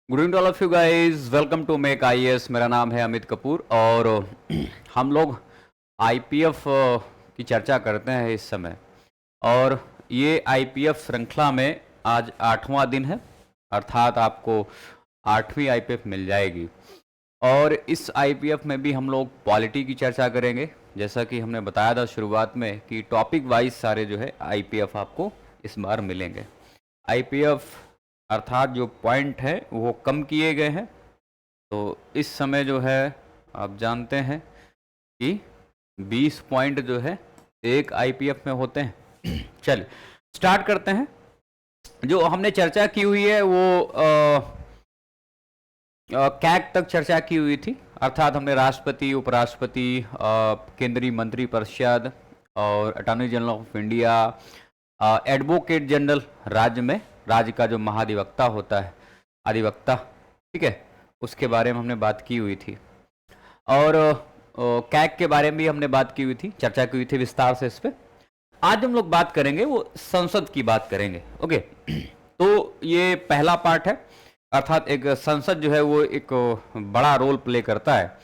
Good evening all of you guys, welcome to Make IAS. मेरा नाम है अमित कपूर और हम लोग आईपीएफ की चर्चा करते हैं इस समय। और ये आईपीएफ श्रृंखला में आज 8वां दिन है, अर्थात आपको 8वीं आईपीएफ मिल जाएगी। और इस आईपीएफ में भी हम लोग पॉलिटी की चर्चा करेंगे, जैसा कि हमने बताया था शुरुआत में कि टॉपिक वाइज सारे जो है आईपीएफ आपको इस बार मिलेंगे। आईपीएफ अर्थात जो पॉइंट है वो कम किए गए हैं। तो इस समय जो है आप जानते हैं कि 20 पॉइंट जो है एक आईपीएफ में होते हैं। चलिए स्टार्ट करते हैं। जो हमने चर्चा की हुई है वो कैग तक चर्चा की हुई थी, अर्थात हमने राष्ट्रपति, उपराष्ट्रपति, केंद्रीय मंत्री परिषद और attorney general of India, advocate general राज्य का जो महाधिवक्ता होता है, अधिवक्ता, ठीक है, उसके बारे में हमने बात की हुई थी। और कैग के बारे में भी हमने बात की हुई थी, चर्चा की हुई थी विस्तार से इस पे। आज हम लोग बात करेंगे वो संसद की बात करेंगे। ओके, तो ये पहला पार्ट है, अर्थात एक संसद जो है वो एक बड़ा रोल प्ले करता है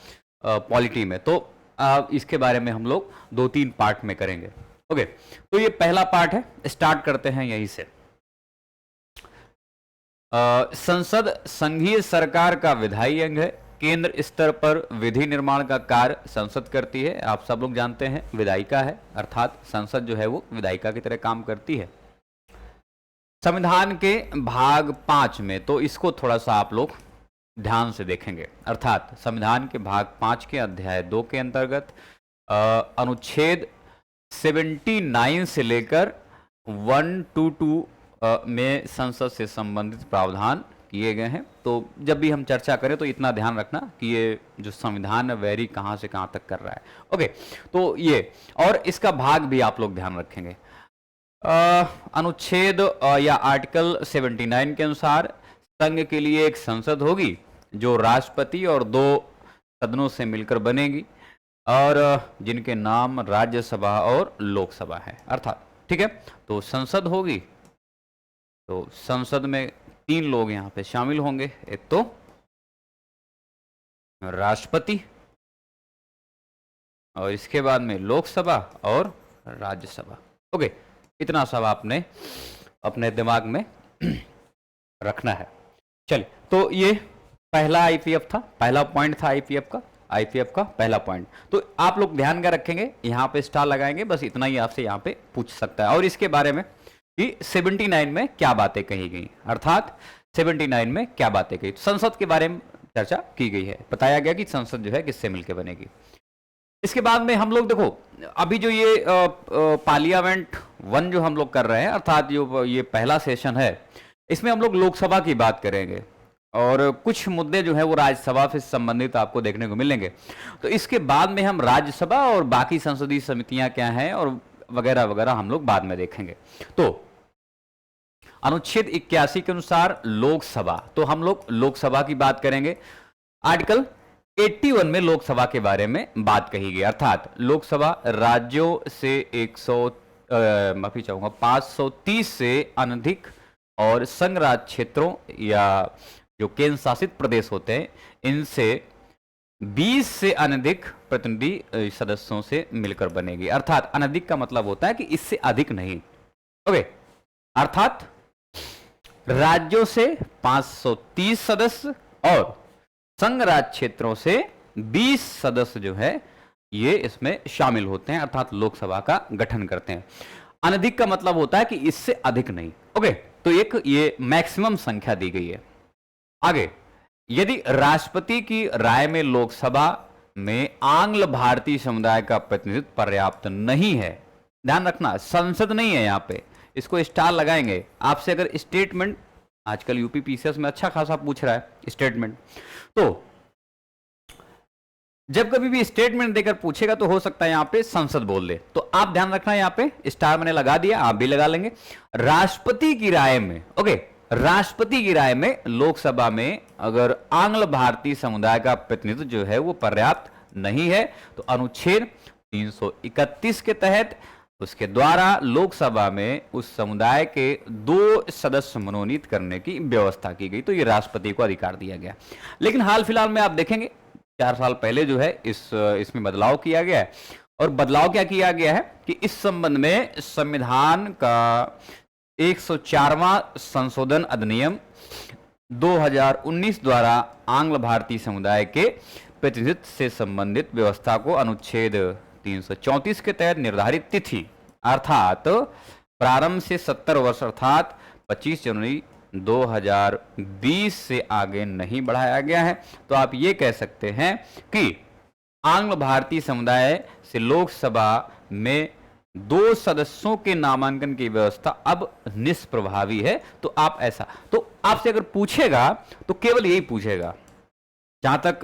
पॉलिटी में। तो इसके बारे में हम लोग 2-3 पार्ट में करेंगे। ओके, तो ये पहला पार्ट है, स्टार्ट करते हैं यहीं से। संसद संघीय सरकार का विधायी अंग है। केंद्र स्तर पर विधि निर्माण का कार्य संसद करती है। आप सब लोग जानते हैं विधायिका है, अर्थात संसद जो है वो विधायिका की तरह काम करती है। संविधान के भाग 5 में, तो इसको थोड़ा सा आप लोग ध्यान से देखेंगे, अर्थात संविधान के भाग 5 के अध्याय 2 के अंतर्गत अनुच्छेद 79 से लेकर 122 में संसद से संबंधित प्रावधान किए गए हैं। तो जब भी हम चर्चा करें तो इतना ध्यान रखना कि ये जो संविधान वेरी कहाँ से कहाँ तक कर रहा है। ओके, तो ये और इसका भाग भी आप लोग ध्यान रखेंगे। अनुच्छेद या आर्टिकल 79 के अनुसार संघ के लिए एक संसद होगी जो राष्ट्रपति और 2 सदनों से मिलकर बनेगी और जिनके नाम राज्यसभा और लोकसभा है, अर्थात, ठीक है। तो संसद होगी, तो संसद में 3 लोग यहाँ पे शामिल होंगे, एक तो राष्ट्रपति और इसके बाद में लोकसभा और राज्यसभा। ओके, इतना सब आपने अपने दिमाग में रखना है। चलिए, तो ये पहला आईपीएफ था, पहला पॉइंट था आईपीएफ का पहला पॉइंट। तो आप लोग ध्यान क्या रखेंगे, यहाँ पे स्टार लगाएंगे, बस इतना ही आपसे यहाँ पे पूछ सकता है। और इसके बारे में कि 79 में क्या बातें कही गई, अर्थात 79 में क्या बातें कही। तो संसद के बारे में चर्चा की गई है, बताया गया कि संसद जो है किससे मिलकर बनेगी। इसके बाद में हम लोग देखो, अभी जो ये पार्लियामेंट 1 जो हम लोग कर रहे हैं, अर्थात जो ये पहला सेशन है, इसमें हम लोग लोकसभा की बात करेंगे और कुछ मुद्दे जो है वो राज्यसभा से संबंधित आपको देखने को मिलेंगे। तो इसके बाद में हम राज्यसभा और बाकी संसदीय समितियां क्या हैं और वगैरह वगैरह हम लोग बाद में देखेंगे। तो अनुच्छेद 81 के अनुसार लोकसभा, तो हम लोग लोकसभा की बात करेंगे। आर्टिकल 81 में लोकसभा के बारे में बात कही गई, अर्थात लोकसभा राज्यों से 530 से अनधिक और संघ राज्य क्षेत्रों या जो केंद्र शासित प्रदेश होते हैं इनसे 20 से अनधिक प्रतिनिधि सदस्यों से मिलकर बनेगी। अर्थात अनधिक का मतलब होता है कि इससे अधिक नहीं। ओके, अर्थात राज्यों से 530 सदस्य और संघ राज्य क्षेत्रों से 20 सदस्य जो है ये इसमें शामिल होते हैं, अर्थात लोकसभा का गठन करते हैं। अनधिक का मतलब होता है कि इससे अधिक नहीं। ओके, तो एक ये मैक्सिमम संख्या दी गई है। आगे, यदि राष्ट्रपति की राय में लोकसभा में आंग्ल भारतीय समुदाय का प्रतिनिधित्व पर्याप्त नहीं है, ध्यान रखना संसद नहीं है यहाँ पे, इसको स्टार लगाएंगे। आपसे अगर स्टेटमेंट, आजकल यूपीपीसीएस में अच्छा खासा पूछ रहा है स्टेटमेंट, तो जब कभी भी स्टेटमेंट देकर पूछेगा तो हो सकता है यहाँ पे संसद बोल दे, तो आप ध्यान रखना यहाँ पे स्टार मैंने लगा दिया, आप भी लगा लेंगे। राष्ट्रपति की राय में, ओके, राष्ट्रपति की राय में लोकसभा में अगर आंग्ल भारतीय समुदाय का प्रतिनिधित्व जो है वो पर्याप्त नहीं है, तो अनुच्छेद 331 के तहत उसके द्वारा लोकसभा में उस समुदाय के 2 सदस्य मनोनीत करने की व्यवस्था की गई। तो ये राष्ट्रपति को अधिकार दिया गया। लेकिन हाल फिलहाल में आप देखेंगे 4 साल पहले जो है इसमें बदलाव किया गया है। और बदलाव क्या किया गया है कि इस संबंध में संविधान का 104वां संशोधन अधिनियम 2019 द्वारा आंग्ल भारतीय समुदाय के प्रतिनिधित्व से संबंधित व्यवस्था को अनुच्छेद 334 के तहत निर्धारित तिथि अर्थात प्रारंभ से 70 वर्ष अर्थात 25 जनवरी 2020 से आगे नहीं बढ़ाया गया है। तो आप ये कह सकते हैं कि आंग्ल भारतीय समुदाय से लोकसभा में 2 सदस्यों के नामांकन की व्यवस्था अब निष्प्रभावी है। तो आप ऐसा, तो आपसे अगर पूछेगा तो केवल यही पूछेगा, जहां तक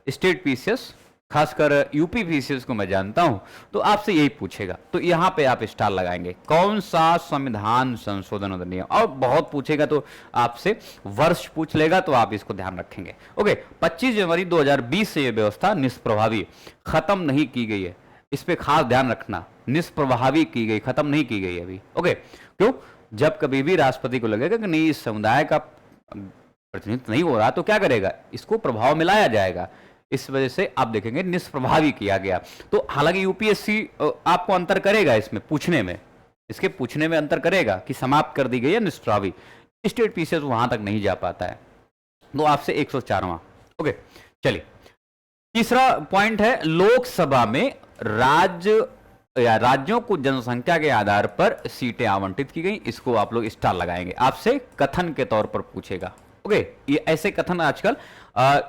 स्टेट पीसीएस खासकर यूपी पीसीएस को मैं जानता हूं, तो आपसे यही पूछेगा। तो यहां पे आप स्टार लगाएंगे, कौन सा संविधान संशोधन अधिनियम। और बहुत पूछेगा तो आपसे वर्ष पूछ लेगा, तो आप इसको ध्यान रखेंगे। ओके, 25 जनवरी 2020 से यह व्यवस्था निष्प्रभावी, खत्म नहीं की गई है। इस पे खास ध्यान रखना, निष्प्रभावी की गई, खत्म नहीं की गई अभी। ओके, क्यों? जब कभी भी राष्ट्रपति को लगेगा कि नहीं इस समुदाय का प्रतिनिधित्व नहीं हो रहा, तो क्या करेगा, इसको प्रभाव में लाया जाएगा। इस वजह से आप देखेंगे निष्प्रभावी किया गया। तो हालांकि यूपीएससी आपको अंतर करेगा इसमें पूछने में, इसके पूछने में अंतर करेगा कि समाप्त कर दी गई है निष्प्रभावी। स्टेट पीसीएस वहां तक नहीं जा पाता है। तो आपसे 104वां। ओके, चलिए तीसरा पॉइंट है, लोकसभा में राज्यों को जनसंख्या के आधार पर सीटें आवंटित की गई। इसको आप लोग स्टार लगाएंगे, आपसे कथन के तौर पर पूछेगा। ओके, ये ऐसे कथन आजकल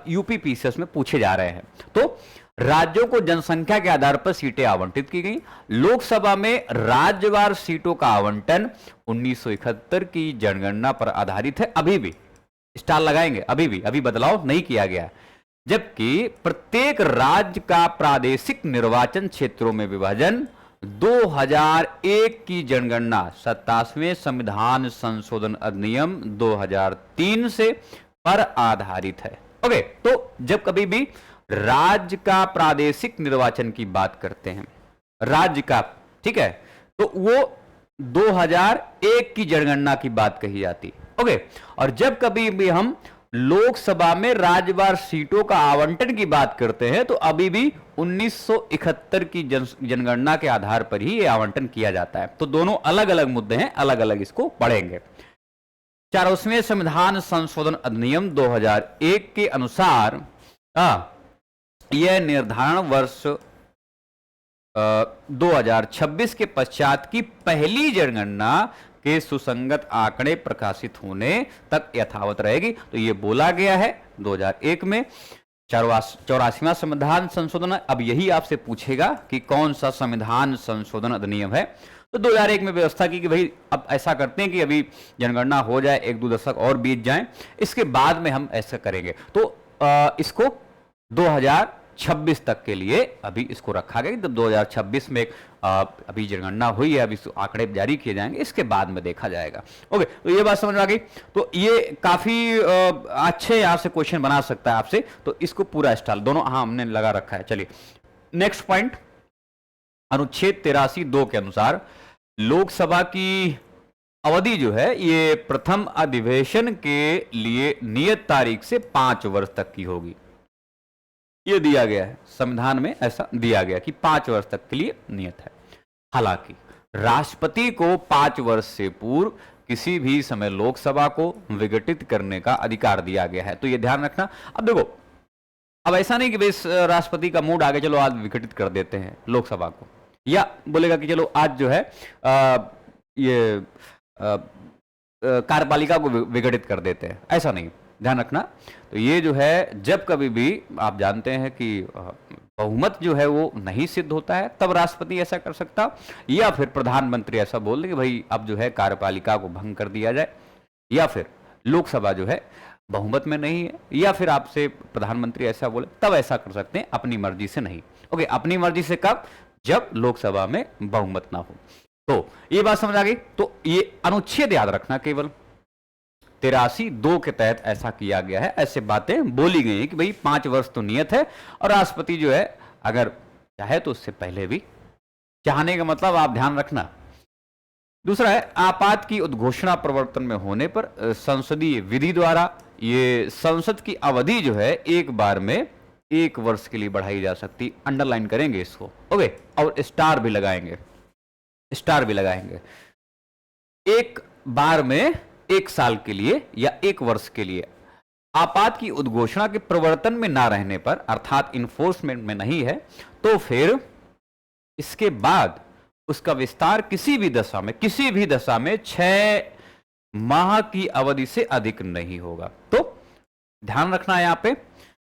यूपी पीसीएस में पूछे जा रहे हैं। तो राज्यों को जनसंख्या के आधार पर सीटें आवंटित की गई। लोकसभा में राज्यवार सीटों का आवंटन 1971 की जनगणना पर आधारित है। अभी भी स्टार लगाएंगे, अभी बदलाव नहीं किया गया। जबकि प्रत्येक राज्य का प्रादेशिक निर्वाचन क्षेत्रों में विभाजन 2001 की जनगणना 27वें संविधान संशोधन अधिनियम 2003 से पर आधारित है। ओके, तो जब कभी भी राज्य का प्रादेशिक निर्वाचन की बात करते हैं, राज्य का, ठीक है, तो वो 2001 की जनगणना की बात कही जाती। ओके, और जब कभी भी हम लोकसभा में राज्यवार सीटों का आवंटन की बात करते हैं, तो अभी भी 1971 की जनगणना के आधार पर ही यह आवंटन किया जाता है। तो दोनों अलग अलग मुद्दे हैं, अलग अलग इसको पढ़ेंगे। 40वें संविधान संशोधन अधिनियम 2001 के अनुसार यह निर्धारण वर्ष 2026 के पश्चात की पहली जनगणना के सुसंगत आंकड़े प्रकाशित होने तक यथावत रहेगी। तो यह बोला गया है 2001 में। 84वां संविधान संशोधन, अब यही आपसे पूछेगा कि कौन सा संविधान संशोधन अधिनियम है। तो 2001 में व्यवस्था की कि भाई अब ऐसा करते हैं कि अभी जनगणना हो जाए, 1-2 दशक और बीत जाएं, इसके बाद में हम ऐसा करेंगे। तो इसको 2026 तक के लिए अभी इसको रखा गया। जब 2026 में अभी जनगणना हुई है, अभी आंकड़े जारी किए जाएंगे, इसके बाद में देखा जाएगा। ओके, तो ये बात समझ में आ गई। तो ये काफी अच्छे यहां से क्वेश्चन बना सकता है आपसे। तो इसको पूरा स्टाइल दोनों हमने लगा रखा है। चलिए नेक्स्ट पॉइंट, अनुच्छेद 83(2) के अनुसार लोकसभा की अवधि जो है ये प्रथम अधिवेशन के लिए नियत तारीख से 5 वर्ष तक की होगी। ये दिया गया है संविधान में, ऐसा दिया गया कि 5 वर्ष तक के लिए नियत है। हालांकि राष्ट्रपति को 5 वर्ष से पूर्व किसी भी समय लोकसभा को विघटित करने का अधिकार दिया गया है। तो ये ध्यान रखना। अब देखो, अब ऐसा नहीं कि भाई राष्ट्रपति का मूड आगे, चलो आज विघटित कर देते हैं लोकसभा को, या बोलेगा कि चलो आज जो है ये कार्यपालिका को विघटित कर देते हैं, ऐसा नहीं, ध्यान रखना। तो ये जो है जब कभी भी आप जानते हैं कि बहुमत जो है वो नहीं सिद्ध होता है, तब राष्ट्रपति ऐसा कर सकता, या फिर प्रधानमंत्री ऐसा बोल दे कि भाई अब जो है कार्यपालिका को भंग कर दिया जाए, या फिर लोकसभा जो है बहुमत में नहीं है, या फिर आपसे प्रधानमंत्री ऐसा बोले, तब ऐसा कर सकते हैं, अपनी मर्जी से नहीं। ओके, अपनी मर्जी से कब? जब लोकसभा में बहुमत ना हो। तो ये बात समझ आ गई। तो ये अनुच्छेद याद रखना, केवल 83(2) के तहत ऐसा किया गया है, ऐसे बातें बोली गई हैं कि भाई 5 वर्ष तो नियत है, और राष्ट्रपति जो है अगर चाहे तो उससे पहले भी चाहने का मतलब आप ध्यान रखना। दूसरा है आपात की उद्घोषणा प्रवर्तन में होने पर संसदीय विधि द्वारा ये संसद की अवधि जो है एक बार में 1 वर्ष के लिए बढ़ाई जा सकती। अंडरलाइन करेंगे इसको, ओके, और स्टार भी लगाएंगे, स्टार भी लगाएंगे। एक बार में 1 साल के लिए या 1 वर्ष के लिए आपात की उद्घोषणा के प्रवर्तन में ना रहने पर, अर्थात इन्फोर्समेंट में नहीं है, तो फिर इसके बाद उसका विस्तार किसी भी दशा में 6 माह की अवधि से अधिक नहीं होगा। तो ध्यान रखना है यहां पे,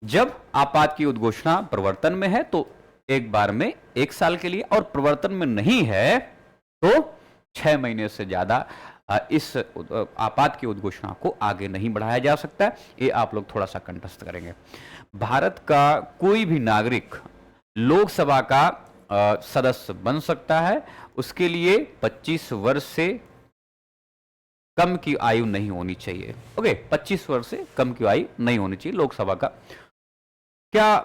जब आपात की उद्घोषणा प्रवर्तन में है तो एक बार में 1 साल के लिए, और प्रवर्तन में नहीं है तो 6 महीने से ज्यादा इस आपात की उद्घोषणा को आगे नहीं बढ़ाया जा सकता है। ये आप लोग थोड़ा सा कंठस्थ करेंगे। भारत का कोई भी नागरिक लोकसभा का सदस्य बन सकता है, उसके लिए 25 वर्ष से कम की आयु नहीं होनी चाहिए। ओके, 25 वर्ष से कम की आयु नहीं होनी चाहिए लोकसभा का। क्या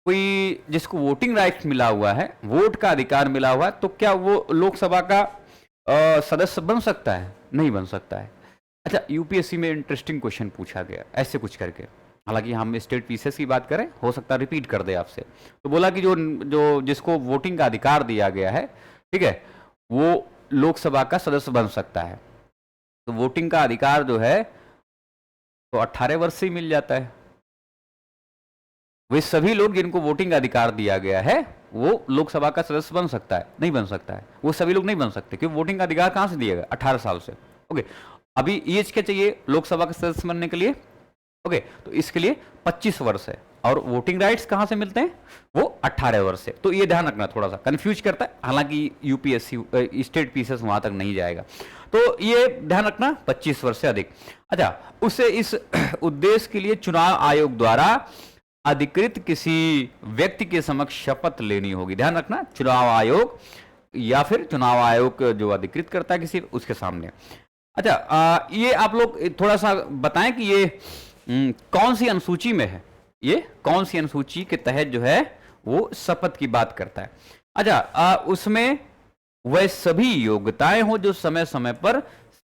कोई जिसको वोटिंग राइट मिला हुआ है, वोट का अधिकार मिला हुआ है, तो क्या वो लोकसभा का सदस्य बन सकता है? नहीं बन सकता है। अच्छा, यूपीएससी में इंटरेस्टिंग क्वेश्चन पूछा गया ऐसे कुछ करके, हालांकि हम स्टेट पीसेस की बात करें, हो सकता है रिपीट कर दे आपसे। तो बोला कि जो जिसको वोटिंग का अधिकार दिया गया है, ठीक है, वो लोकसभा का सदस्य बन सकता है। तो वोटिंग का अधिकार जो है तो 18 वर्ष से ही मिल जाता है। वे सभी लोग जिनको वोटिंग का अधिकार दिया गया है वो लोकसभा का सदस्य बन सकता है? नहीं बन सकता है। वो सभी लोग नहीं बन सकते, क्योंकि वोटिंग का अधिकार कहां से दिया गया? 18 साल से। ओके, अभी एज क्या चाहिए लोकसभा का सदस्य बनने के लिए? ओके, तो इसके लिए 25 वर्ष है, और वोटिंग राइट्स कहां से मिलते हैं? वो 18 वर्ष से। तो ये ध्यान रखना, थोड़ा सा कंफ्यूज करता है, हालांकि यूपीएससी स्टेट पीसेस वहां तक नहीं जाएगा। तो ये ध्यान रखना 25 वर्ष से अधिक। अच्छा, उसे इस उद्देश्य के लिए चुनाव आयोग द्वारा अधिकृत किसी व्यक्ति के समक्ष शपथ लेनी होगी। ध्यान रखना, चुनाव आयोग या फिर चुनाव आयोग जो अधिकृत करता है किसी, उसके सामने। अच्छा, ये आप लोग थोड़ा सा बताएं कि ये कौन सी अनुसूची में है, ये कौन सी अनुसूची के तहत जो है वो शपथ की बात करता है। अच्छा, उसमें वह सभी योग्यताएं हो जो समय समय पर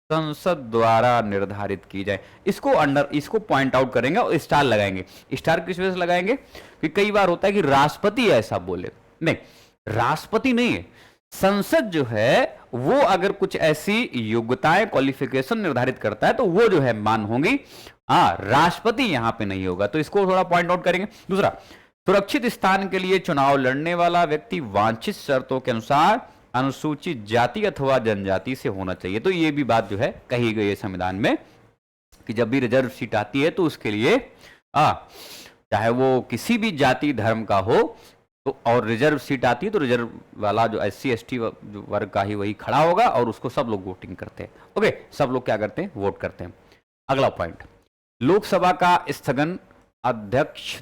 संसद द्वारा निर्धारित की जाए। इसको पॉइंट आउट करेंगे और स्टार लगाएंगे। स्टार किस वजह से लगाएंगे? कि कई बार होता है कि राष्ट्रपति ऐसा बोले, नहीं, राष्ट्रपति नहीं है, संसद जो है वो अगर कुछ ऐसी योग्यताएं क्वालिफिकेशन निर्धारित करता है तो वो जो है मान होंगी। हाँ, राष्ट्रपति यहां पे नहीं होगा, तो इसको थोड़ा पॉइंट आउट करेंगे। दूसरा, सुरक्षित स्थान के लिए चुनाव लड़ने वाला व्यक्ति वांछित शर्तों के अनुसार अनुसूचित जाति अथवा जनजाति से होना चाहिए। तो ये भी बात जो है कही गई है संविधान में कि जब भी रिजर्व सीट आती है तो उसके लिए चाहे वो किसी भी जाति धर्म का हो, तो और रिजर्व सीट आती है तो रिजर्व वाला जो SC ST वर्ग का ही वही खड़ा होगा और उसको सब लोग वोटिंग करते हैं। ओके, सब लोग क्या करते हैं? वोट करते हैं। अगला पॉइंट, लोकसभा का स्थगन अध्यक्ष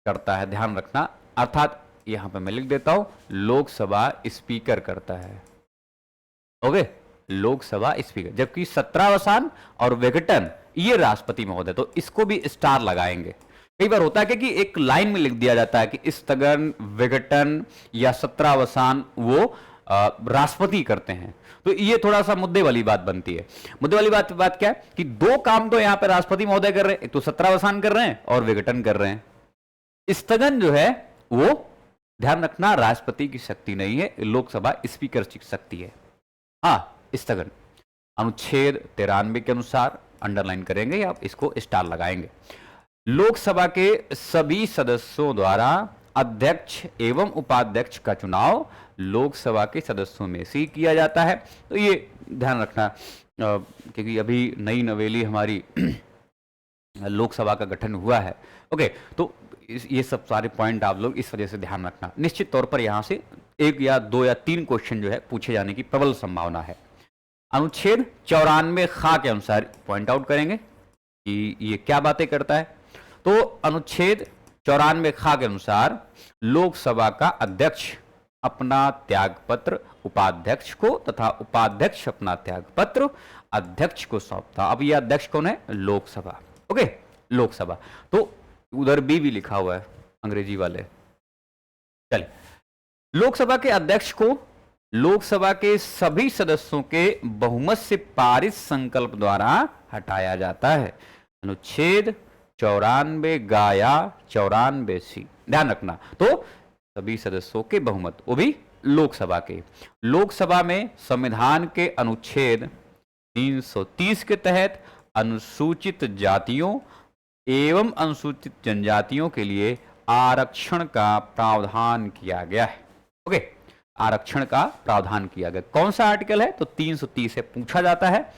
करता है। ध्यान रखना, अर्थात यहां पे मैं लिख देता हूं, लोकसभा स्पीकर करता है। ओके, लोकसभा स्पीकर, जबकि सत्रावसान और विघटन ये राष्ट्रपति महोदय। तो इसको भी स्टार लगाएंगे। कई बार होता है कि एक लाइन में लिख दिया जाता है कि स्थगन, विघटन या सत्रावसान वो राष्ट्रपति करते हैं, तो ये थोड़ा सा मुद्दे वाली बात बनती है। मुद्दे वाली बात क्या है कि दो काम तो यहां पे राष्ट्रपति महोदय कर रहे हैं, एक तो सत्रावसान कर रहे हैं और विघटन कर रहे हैं। स्थगन जो है वो, ध्यान रखना, राष्ट्रपति की शक्ति नहीं है, लोकसभा स्पीकर की शक्ति है। हाँ, स्थगन अनुच्छेद 93 के अनुसार अंडरलाइन करेंगे या इसको स्टार लगाएंगे। लोकसभा के सभी सदस्यों द्वारा अध्यक्ष एवं उपाध्यक्ष का चुनाव लोकसभा के सदस्यों में से किया जाता है। तो ये ध्यान रखना, क्योंकि अभी नई नवेली हमारी लोकसभा का गठन हुआ है। ओके, तो ये सब सारे पॉइंट आप लोग इस वजह से ध्यान रखना। निश्चित तौर पर यहां से 1 या 2 या 3 क्वेश्चन जो है पूछे जाने की प्रबल संभावना है। अनुच्छेद 94 खा के अनुसार पॉइंट आउट करेंगे कि ये क्या बातें करता है। तो अनुच्छेद 94 खा के अनुसार लोकसभा का अध्यक्ष अपना त्यागपत्र उपाध्यक्ष को तथा उपाध्यक्ष अपना त्यागपत्र अध्यक्ष को सौंपता। अब यह अध्यक्ष कौन है? लोकसभा। ओके, लोकसभा। तो उधर बी भी लिखा हुआ है अंग्रेजी वाले। चलिए, लोकसभा के अध्यक्ष को लोकसभा के सभी सदस्यों के बहुमत से पारित संकल्प द्वारा हटाया जाता है। अनुच्छेद 94 गाया 94C, ध्यान रखना। तो सभी सदस्यों के बहुमत, वो भी लोकसभा के। लोकसभा में संविधान के अनुच्छेद 330 के तहत अनुसूचित जातियों एवं अनुसूचित जनजातियों के लिए आरक्षण का प्रावधान किया गया है। ओके, आरक्षण का प्रावधान किया गया। कौन सा आर्टिकल है? तो 330 से पूछा जाता है।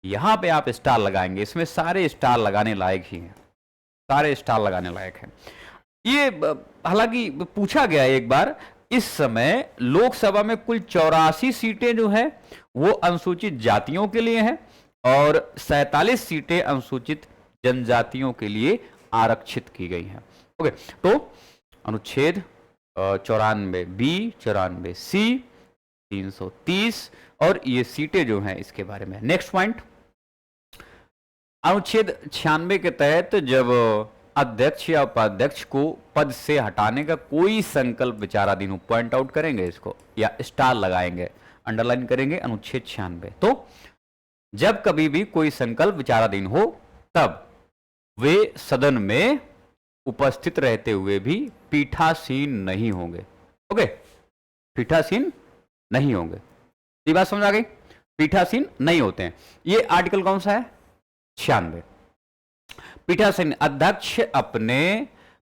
यहां पे आप स्टार लगाएंगे, इसमें सारे स्टार लगाने लायक ही हैं, सारे स्टार लगाने लायक हैं। ये हालांकि पूछा गया एक बार, इस समय लोकसभा में कुल 84 सीटें जो है वो अनुसूचित जातियों के लिए हैं और 47 सीटें अनुसूचित जनजातियों के लिए आरक्षित की गई हैं। ओके, तो अनुच्छेद 94B, 94C, 330 और ये सीटें जो हैं इसके बारे में। नेक्स्ट पॉइंट, अनुच्छेद 96 के तहत जब अध्यक्ष या उपाध्यक्ष को पद से हटाने का कोई संकल्प विचाराधीन हो, पॉइंट आउट करेंगे इसको या स्टार लगाएंगे, अंडरलाइन करेंगे, अनुच्छेद 96। तो जब कभी भी कोई संकल्प विचाराधीन हो तब वे सदन में उपस्थित रहते हुए भी पीठासीन नहीं होंगे। ओके, पीठासीन नहीं होंगे, ये बात समझ आ गई? पीठासीन नहीं होते हैं। ये आर्टिकल कौन सा है? 96। पीठासीन अध्यक्ष अपने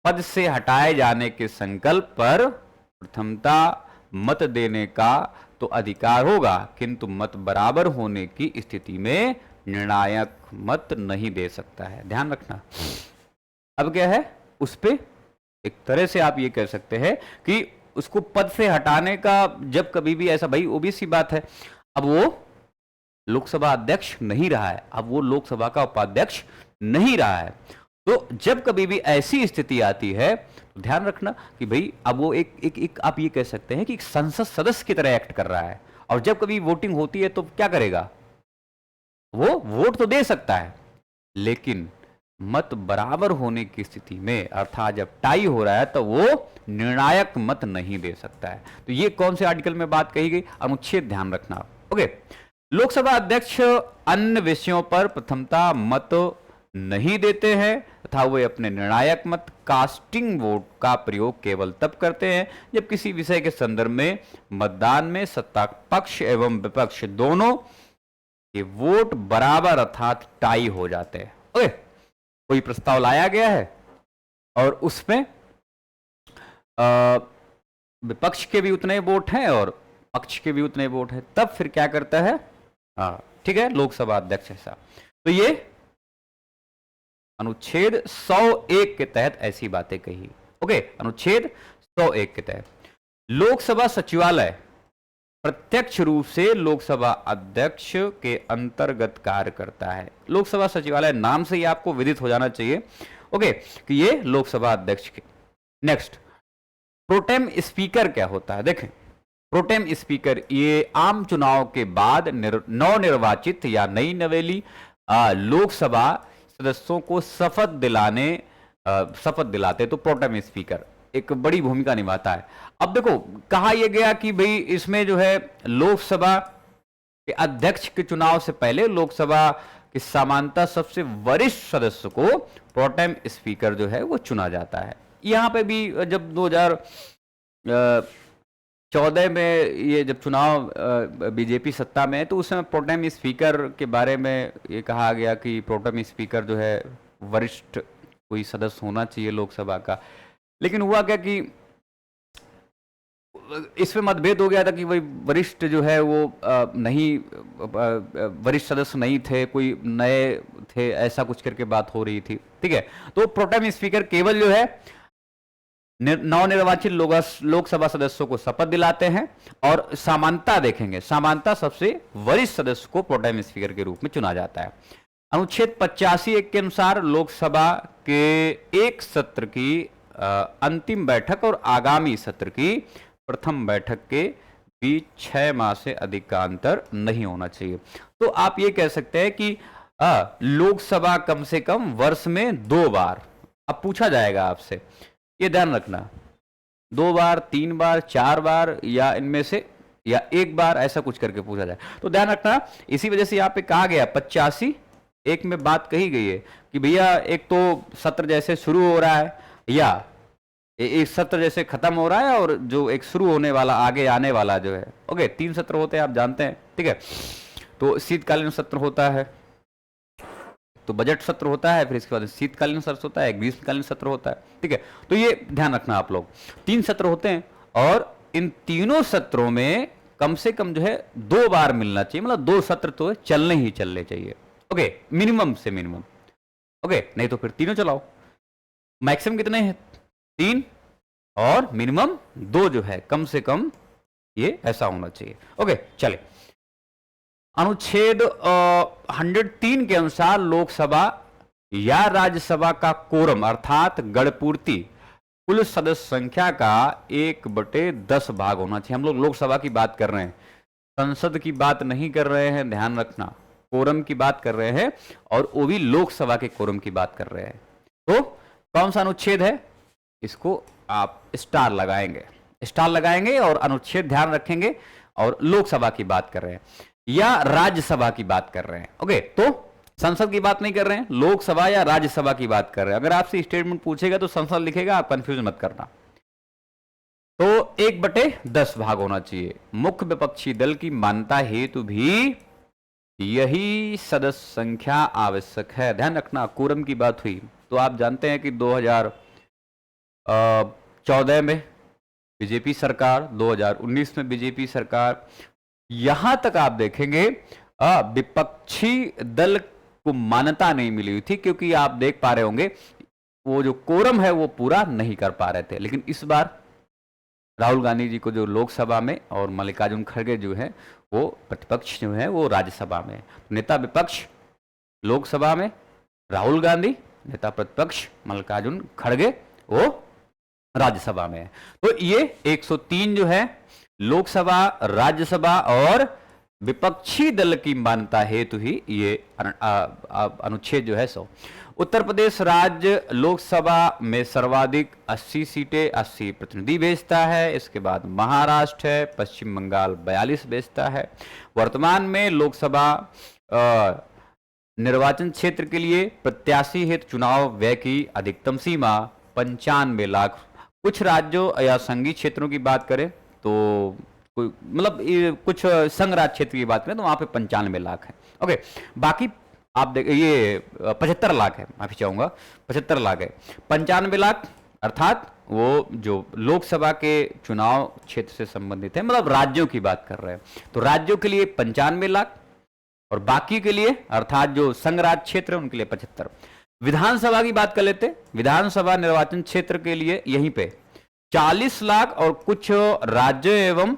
पद से हटाए जाने के संकल्प पर प्रथमता मत देने का तो अधिकार होगा, किंतु मत बराबर होने की स्थिति में निर्णायक मत नहीं दे सकता है। ध्यान रखना। अब क्या है उस पे, एक तरह से आप ये कह सकते हैं कि उसको पद से हटाने का जब कभी भी ऐसा, भाई ओबीसी बात है, अब वो लोकसभा अध्यक्ष नहीं रहा है, अब वो लोकसभा का उपाध्यक्ष नहीं रहा है, तो जब कभी भी ऐसी स्थिति आती है तो ध्यान रखना कि भाई अब वो एक आप ये कह सकते हैं कि एक संसद सदस्य की तरह एक्ट कर रहा है। और जब कभी वोटिंग होती है तो क्या करेगा? वो वोट तो दे सकता है, लेकिन मत बराबर होने की स्थिति में, अर्थात जब टाई हो रहा है तो वो निर्णायक मत नहीं दे सकता है। तो ये कौन से आर्टिकल में बात कही गई? अनुच्छेद, ध्यान रखना। ओके, लोकसभा अध्यक्ष अन्य विषयों पर प्रथमता मत नहीं देते हैं तथा वे अपने निर्णायक मत कास्टिंग वोट का प्रयोग केवल तब करते हैं जब किसी विषय के संदर्भ में मतदान में सत्ता पक्ष एवं विपक्ष दोनों के वोट बराबर अर्थात टाई हो जाते हैं। ओके, कोई प्रस्ताव लाया गया है और उसमें विपक्ष के भी उतने वोट हैं और पक्ष के भी उतने वोट हैं, तब फिर क्या करता है? हाँ, ठीक है, लोकसभा अध्यक्ष ऐसा। तो ये अनुच्छेद 101 के तहत ऐसी बातें कही। ओके, अनुच्छेद 101 के तहत लोकसभा सचिवालय प्रत्यक्ष रूप से लोकसभा अध्यक्ष के अंतर्गत कार्य करता है। लोकसभा सचिवालय नाम से ही आपको विदित हो जाना चाहिए, ओके, कि ये लोकसभा अध्यक्ष के। नेक्स्ट, प्रोटेम स्पीकर क्या होता है? देखें, प्रोटेम स्पीकर ये आम चुनाव के बाद नवनिर्वाचित या नई नवेली लोकसभा सदस्यों को शपथ दिलाते तो प्रोटेम स्पीकर एक बड़ी भूमिका निभाता है। अब देखो, कहा यह गया कि भाई इसमें जो है लोकसभा के अध्यक्ष के चुनाव से पहले लोकसभा की सामान्यतः सबसे वरिष्ठ सदस्य को प्रोटेम स्पीकर जो है वो चुना जाता है। यहां पे भी जब 2014 में ये जब चुनाव बीजेपी सत्ता में है तो उस समय प्रोटेम स्पीकर के बारे में ये कहा गया कि प्रोटेम स्पीकर जो है वरिष्ठ कोई सदस्य होना चाहिए लोकसभा का। लेकिन हुआ क्या कि इसमें मतभेद हो गया था कि वही वरिष्ठ जो है वो वरिष्ठ सदस्य नहीं थे, कोई नए थे, ऐसा कुछ करके बात हो रही थी। ठीक है, तो प्रोटेम स्पीकर केवल जो है नवनिर्वाचित लोकसभा सदस्यों को शपथ दिलाते हैं और समानता देखेंगे, समानता सबसे वरिष्ठ सदस्य को प्रोटेम स्पीकर के रूप में चुना जाता है। अनुच्छेद 85(1) के अनुसार लोकसभा के एक सत्र की अंतिम बैठक और आगामी सत्र की प्रथम बैठक के बीच 6 माह से अधिक का अंतर नहीं होना चाहिए। तो आप ये कह सकते हैं कि लोकसभा कम से कम वर्ष में 2 बार, अब पूछा जाएगा आपसे, ये ध्यान रखना, 2 बार, 3 बार, 4 बार, या इनमें से या 1 बार, ऐसा कुछ करके पूछा जाए। तो ध्यान रखना, इसी वजह से यहाँ पे कहा गया 85 एक में बात कही गई है कि भैया एक तो सत्र जैसे शुरू हो रहा है या एक सत्र जैसे खत्म हो रहा है, और जो एक शुरू होने वाला आगे आने वाला जो है, ओके 3 सत्र होते हैं आप जानते हैं, ठीक है। तो शीतकालीन सत्र होता है, तो बजट सत्र होता है, फिर इसके बाद शीतकालीन सत्र होता है, ग्रीष्मकालीन सत्र होता है, ठीक है। तो ये ध्यान रखना आप लोग, 3 सत्र होते हैं, और इन तीनों सत्रों में कम से कम जो है 2 बार मिलना चाहिए, मतलब 2 सत्र तो चलने ही चलने चाहिए, ओके, मिनिमम से मिनिमम, ओके, नहीं तो फिर तीनों चलाओ। मैक्सिमम कितने हैं? 3, और मिनिमम 2 जो है कम से कम, ये ऐसा होना चाहिए, ओके। चले, अनुच्छेद 103 के अनुसार लोकसभा या राज्यसभा का कोरम अर्थात गणपूर्ति कुल सदस्य संख्या का 1/10 भाग होना चाहिए। हम लोग लोकसभा की बात कर रहे हैं, संसद की बात नहीं कर रहे हैं, ध्यान रखना, कोरम की बात कर रहे हैं, और वो भी लोकसभा के कोरम की बात कर रहे हैं। तो कौन सा अनुच्छेद है, इसको आप स्टार लगाएंगे, स्टार लगाएंगे, और अनुच्छेद ध्यान रखेंगे, और लोकसभा की बात कर रहे हैं या राज्यसभा की बात कर रहे हैं, ओके। तो संसद की बात नहीं कर रहे हैं, लोकसभा या राज्यसभा की बात कर रहे हैं। अगर आपसे स्टेटमेंट पूछेगा तो संसद लिखेगा, आप कंफ्यूज मत करना। तो 1/10 भाग होना चाहिए। मुख्य विपक्षी दल की मान्यता हेतु भी यही सदस्य संख्या आवश्यक है। ध्यान रखना, कोरम की बात हुई तो आप जानते हैं कि 2014 में बीजेपी सरकार, 2019 में बीजेपी सरकार, यहां तक आप देखेंगे विपक्षी दल को मान्यता नहीं मिली हुई थी, क्योंकि आप देख पा रहे होंगे वो जो कोरम है वो पूरा नहीं कर पा रहे थे। लेकिन इस बार राहुल गांधी जी को जो लोकसभा में, और मल्लिकार्जुन खड़गे जो है वो प्रतिपक्ष जो है वो राज्यसभा में, नेता विपक्ष लोकसभा में राहुल गांधी, नेता प्रतिपक्ष मल्लिकार्जुन खड़गे वो राज्यसभा में है। तो ये 103 जो है लोकसभा, राज्यसभा और विपक्षी दल की मान्यता हेतु ही ये अनुच्छेद जो है 100। उत्तर प्रदेश राज्य लोकसभा में सर्वाधिक 80 सीटें, 80 प्रतिनिधि भेजता है। इसके बाद महाराष्ट्र है, पश्चिम बंगाल 42 भेजता है। वर्तमान में लोकसभा निर्वाचन क्षेत्र के लिए प्रत्याशी हेतु चुनाव व्यय की अधिकतम सीमा 95 लाख। कुछ राज्यों या संघीय क्षेत्रों की बात करें तो मतलब कुछ संघ राज्य क्षेत्र की बात करें तो वहां पे 95 लाख है, ओके। बाकी आप देख, ये 75 लाख है, माफी चाहूंगा, 75 लाख है। 95 लाख अर्थात वो जो लोकसभा के चुनाव क्षेत्र से संबंधित है, मतलब राज्यों की बात कर रहे हैं। तो राज्यों के लिए 95 लाख, और बाकी के लिए अर्थात जो संघ राज्य क्षेत्र है उनके लिए 75। विधानसभा की बात कर लेते, विधानसभा निर्वाचन क्षेत्र के लिए यहीं पे 40 लाख, और कुछ राज्यों एवं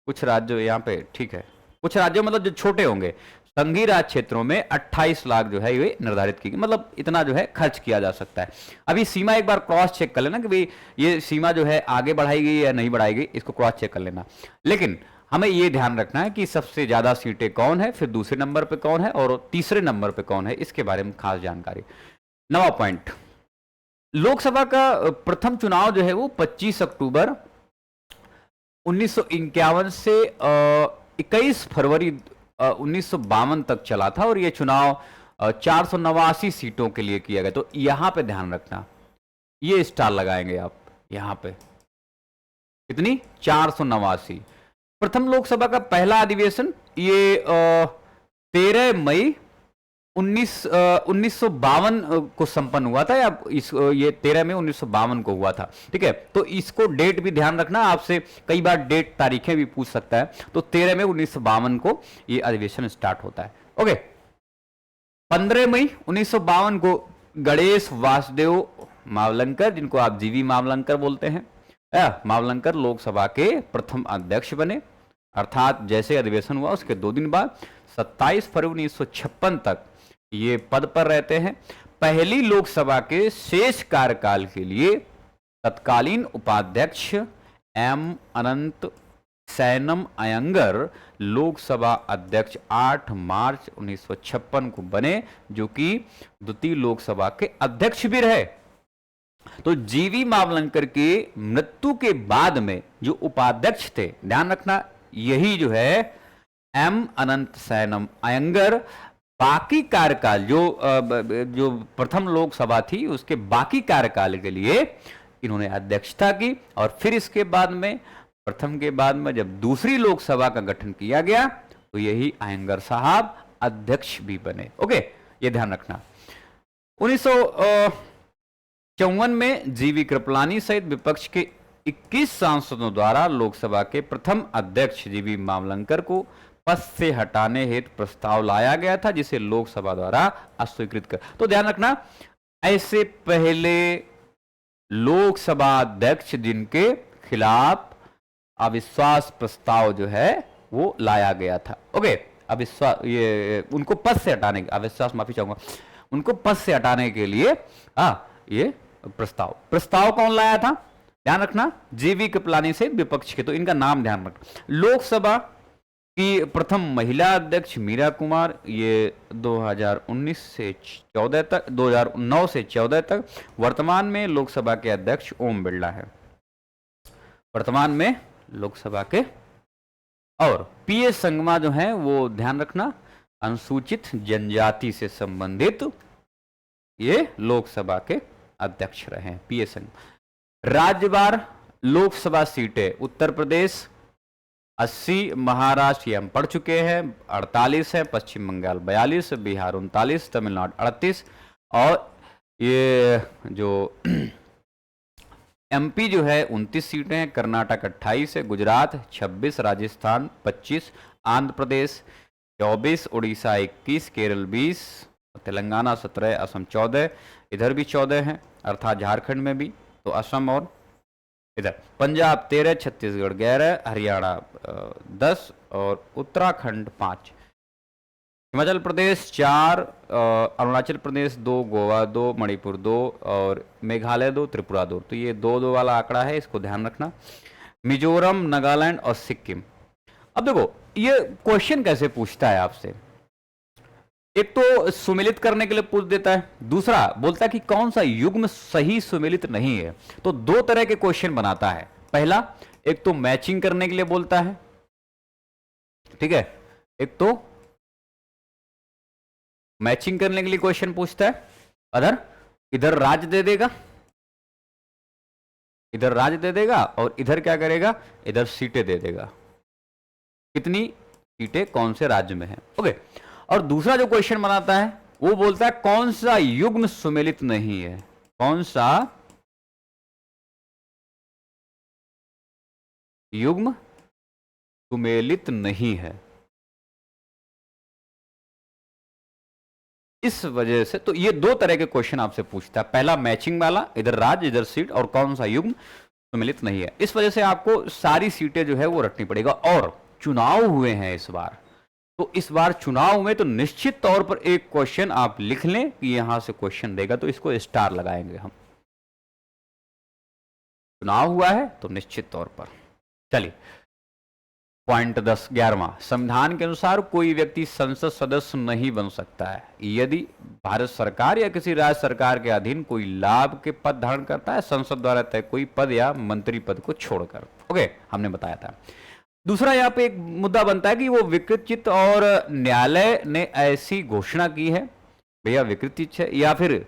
कुछ राज्यों यहाँ पे, ठीक है, कुछ राज्यों मतलब जो छोटे होंगे संघीय राज्य क्षेत्रों में 28 लाख जो है ये निर्धारित की, मतलब इतना जो है खर्च किया जा सकता है। अभी सीमा एक बार क्रॉस चेक कर लेना कि भाई ये सीमा जो है आगे बढ़ाई गई या नहीं बढ़ाई गई, इसको क्रॉस चेक कर लेना। लेकिन हमें ये ध्यान रखना है कि सबसे ज्यादा सीटें कौन है, फिर दूसरे नंबर पे कौन है और तीसरे नंबर पे कौन है, इसके बारे में खास जानकारी। 9वां पॉइंट, लोकसभा का प्रथम चुनाव जो है वो 25 अक्टूबर 1951 से 21 फरवरी 1952 तक चला था, और यह चुनाव 489 सीटों के लिए किया गया। तो यहां पे ध्यान रखना, ये स्टार लगाएंगे आप यहां पे, कितनी 489। प्रथम लोकसभा का पहला अधिवेशन ये 13 मई 1952 को संपन्न हुआ था, या ये 13 मई 1952 को हुआ था, ठीक है। तो इसको डेट भी ध्यान रखना, आपसे कई बार डेट तारीखें भी पूछ सकता है। तो 13 मई 1952 को ये अधिवेशन स्टार्ट होता है, ओके। 15 मई 1952 को गणेश वासुदेव मावलंकर, जिनको आप जीवी मावलंकर बोलते हैं, मावलंकर लोकसभा के प्रथम अध्यक्ष बने, अर्थात जैसे अधिवेशन हुआ उसके 2 दिन बाद 27 फरवरी 1956 तक ये पद पर रहते हैं। पहली लोकसभा के शेष कार्यकाल के लिए तत्कालीन उपाध्यक्ष एम अनंत सैनम अयंगर लोकसभा अध्यक्ष 8 मार्च 1956 को बने, जो कि द्वितीय लोकसभा के अध्यक्ष भी रहे। तो जीवी मावलंकर के मृत्यु के बाद में जो उपाध्यक्ष थे, ध्यान रखना, यही जो है एम अनंत सैनम अयंगर, बाकी कार्यकाल जो प्रथम लोकसभा थी उसके बाकी कार्यकाल के लिए इन्होंने अध्यक्षता की। और फिर इसके बाद में, प्रथम के बाद में जब दूसरी लोकसभा का गठन किया गया तो यही अयंगर साहब अध्यक्ष भी बने। ओके, ये ध्यान रखना। 1954 में जीवी कृपलानी सहित विपक्ष के 21 सांसदों द्वारा लोकसभा के प्रथम अध्यक्ष जीवी मावलंकर को पद से हटाने हेतु प्रस्ताव लाया गया था, जिसे लोकसभा द्वारा अस्वीकृत कर। तो ध्यान रखना, ऐसे पहले लोकसभा अध्यक्ष जिनके खिलाफ अविश्वास प्रस्ताव जो है वो लाया गया था। ओके, अविश्वास, ये उनको पद से हटाने, अविश्वास माफी चाहूंगा, उनको पद से हटाने के लिए ये प्रस्ताव कौन लाया था? ध्यान रखना, जीवी कृपलानी से विपक्ष के, तो इनका नाम ध्यान रखना। लोकसभा की प्रथम महिला अध्यक्ष मीरा कुमार, ये 2009 से 14 तक। वर्तमान में लोकसभा के अध्यक्ष ओम बिरला है, वर्तमान में लोकसभा के। और पीएस संगमा जो है वो, ध्यान रखना, अनुसूचित जनजाति से संबंधित ये लोकसभा के अध्यक्ष रहे हैं, पीएस संगमा। राज्यवार लोकसभा सीटें, उत्तर प्रदेश 80, महाराष्ट्र ये हम पढ़ चुके हैं 48 है, पश्चिम बंगाल 42, बिहार 39, तमिलनाडु 38, और ये जो एमपी जो है 29 सीटें हैं, कर्नाटक 28 है, गुजरात 26, राजस्थान 25, आंध्र प्रदेश 24, उड़ीसा 21, केरल 20, तेलंगाना 17, असम 14, इधर भी 14 हैं, अर्थात झारखंड में भी, तो असम और इधर पंजाब 13, छत्तीसगढ़ 11, हरियाणा 10 और उत्तराखंड 5, हिमाचल प्रदेश 4, अरुणाचल प्रदेश 2, गोवा 2, मणिपुर 2 और मेघालय 2, त्रिपुरा 2। तो ये 2-2 वाला आंकड़ा है, इसको ध्यान रखना। मिजोरम, नागालैंड और सिक्किम। अब देखो ये क्वेश्चन कैसे पूछता है आपसे, एक तो सुमेलित करने के लिए पूछ देता है, दूसरा बोलता है कि कौन सा युग्म सही सुमेलित नहीं है। तो दो तरह के क्वेश्चन बनाता है। पहला, एक तो मैचिंग करने के लिए बोलता है, ठीक है, एक तो मैचिंग करने के लिए क्वेश्चन पूछता है, इधर राज्य दे देगा, इधर राज्य दे देगा और इधर क्या करेगा, इधर सीटें दे देगा, कितनी सीटें कौन से राज्य में है। ओके, और दूसरा जो क्वेश्चन बनाता है वो बोलता है कौन सा युग्म सुमेलित नहीं है, कौन सा युग्म सुमेलित नहीं है। इस वजह से तो ये दो तरह के क्वेश्चन आपसे पूछता है, पहला मैचिंग वाला, इधर राज्य इधर सीट, और कौन सा युग्म सुमेलित नहीं है। इस वजह से आपको सारी सीटें जो है वो रखनी पड़ेगा। और चुनाव हुए हैं इस बार, तो इस बार चुनाव में तो निश्चित तौर पर एक क्वेश्चन आप लिख लें कि यहां से क्वेश्चन देगा, तो इसको स्टार लगाएंगे हम। चुनाव हुआ है तो निश्चित तौर पर। चलिए, पॉइंट 11वां, संविधान के अनुसार कोई व्यक्ति संसद सदस्य नहीं बन सकता है यदि भारत सरकार या किसी राज्य सरकार के अधीन कोई लाभ के पद धारण करता है, संसद द्वारा तय कोई पद या मंत्री पद को छोड़कर। ओके, हमने बताया था। दूसरा यहाँ पे एक मुद्दा बनता है कि वो विकृत और न्यायालय ने ऐसी घोषणा की है, भैया विकृत है या फिर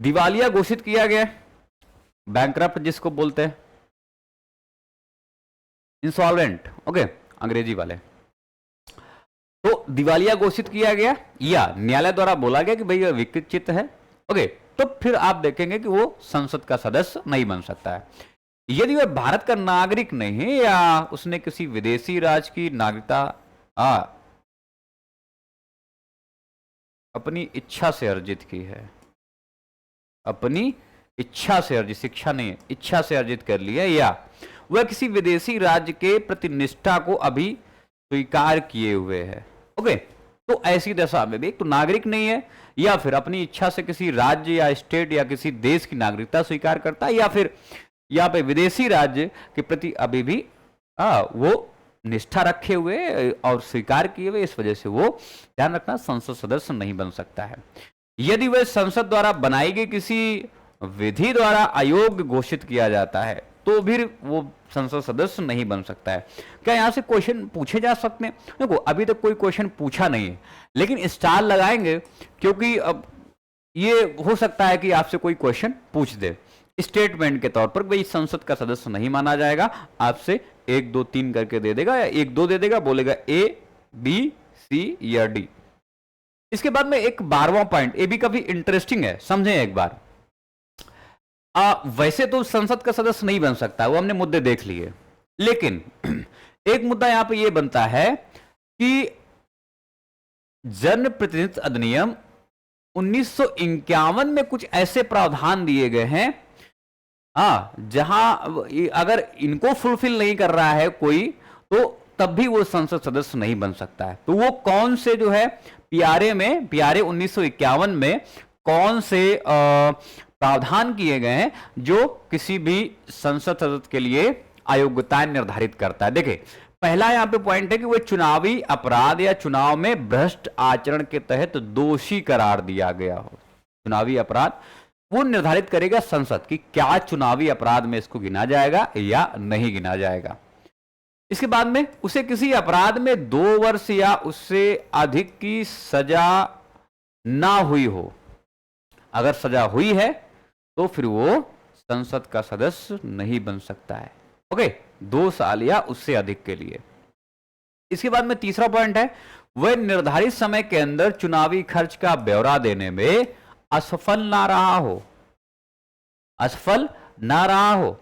दिवालिया घोषित किया गया, बैंकरप्ट जिसको बोलते हैं, इंसॉल्वेंट, ओके, अंग्रेजी वाले। तो दिवालिया घोषित किया गया या न्यायालय द्वारा बोला गया कि भैया विकृत है, ओके, तो फिर आप देखेंगे कि वो संसद का सदस्य नहीं बन सकता है। यदि वह भारत का नागरिक नहीं है या उसने किसी विदेशी राज्य की नागरिकता अपनी इच्छा से अर्जित की है, अपनी इच्छा से अर्जित, शिक्षा नहीं है, इच्छा से अर्जित कर लिया, या वह किसी विदेशी राज्य के प्रति निष्ठा को अभी स्वीकार किए हुए है। ओके, तो ऐसी दशा में भी एक तो नागरिक नहीं है, या फिर अपनी इच्छा से किसी राज्य या स्टेट या किसी देश की नागरिकता स्वीकार करता है, या फिर यहाँ पे विदेशी राज्य के प्रति अभी भी वो निष्ठा रखे हुए और स्वीकार किए हुए, इस वजह से वो, ध्यान रखना, संसद सदस्य नहीं बन सकता है। यदि वह संसद द्वारा बनाई गई किसी विधि द्वारा अयोग्य घोषित किया जाता है तो भी वो संसद सदस्य नहीं बन सकता है। क्या यहां से क्वेश्चन पूछे जा सकते हैं? देखो अभी तक कोई क्वेश्चन पूछा नहीं है, लेकिन स्टार लगाएंगे क्योंकि अब ये हो सकता है कि आपसे कोई क्वेश्चन पूछ दे। स्टेटमेंट के तौर पर भाई संसद का सदस्य नहीं माना जाएगा, आपसे 1 2 3 करके दे देगा या 1 2 दे देगा, बोलेगा ए बी सी या डी। इसके बाद में एक 12वां पॉइंट, ये भी काफी इंटरेस्टिंग है, समझें एक बार। वैसे तो संसद का सदस्य नहीं बन सकता, वो हमने मुद्दे देख लिए, लेकिन एक मुद्दा यहां पे ये बनता है कि जन प्रतिनिधित्व अधिनियम 1951 में कुछ ऐसे प्रावधान दिए गए हैं जहां अगर इनको फुलफिल नहीं कर रहा है कोई, तो तब भी वो संसद सदस्य नहीं बन सकता है। तो वो कौन से जो है पियारे 1951 में कौन से प्रावधान किए गए हैं जो किसी भी संसद सदस्य के लिए अयोग्यताएं निर्धारित करता है? देखिए पहला यहां पे पॉइंट है कि वो चुनावी अपराध या चुनाव में भ्रष्ट आचरण के तहत दोषी करार दिया गया हो। चुनावी अपराध वो निर्धारित करेगा संसद कि क्या चुनावी अपराध में इसको गिना जाएगा या नहीं गिना जाएगा। इसके बाद में उसे किसी अपराध में 2 वर्ष या उससे अधिक की सजा ना हुई हो, अगर सजा हुई है तो फिर वो संसद का सदस्य नहीं बन सकता है। ओके, 2 साल या उससे अधिक के लिए। इसके बाद में तीसरा पॉइंट है, वह निर्धारित समय के अंदर चुनावी खर्च का ब्यौरा देने में असफल ना रहा हो, असफल ना रहा हो,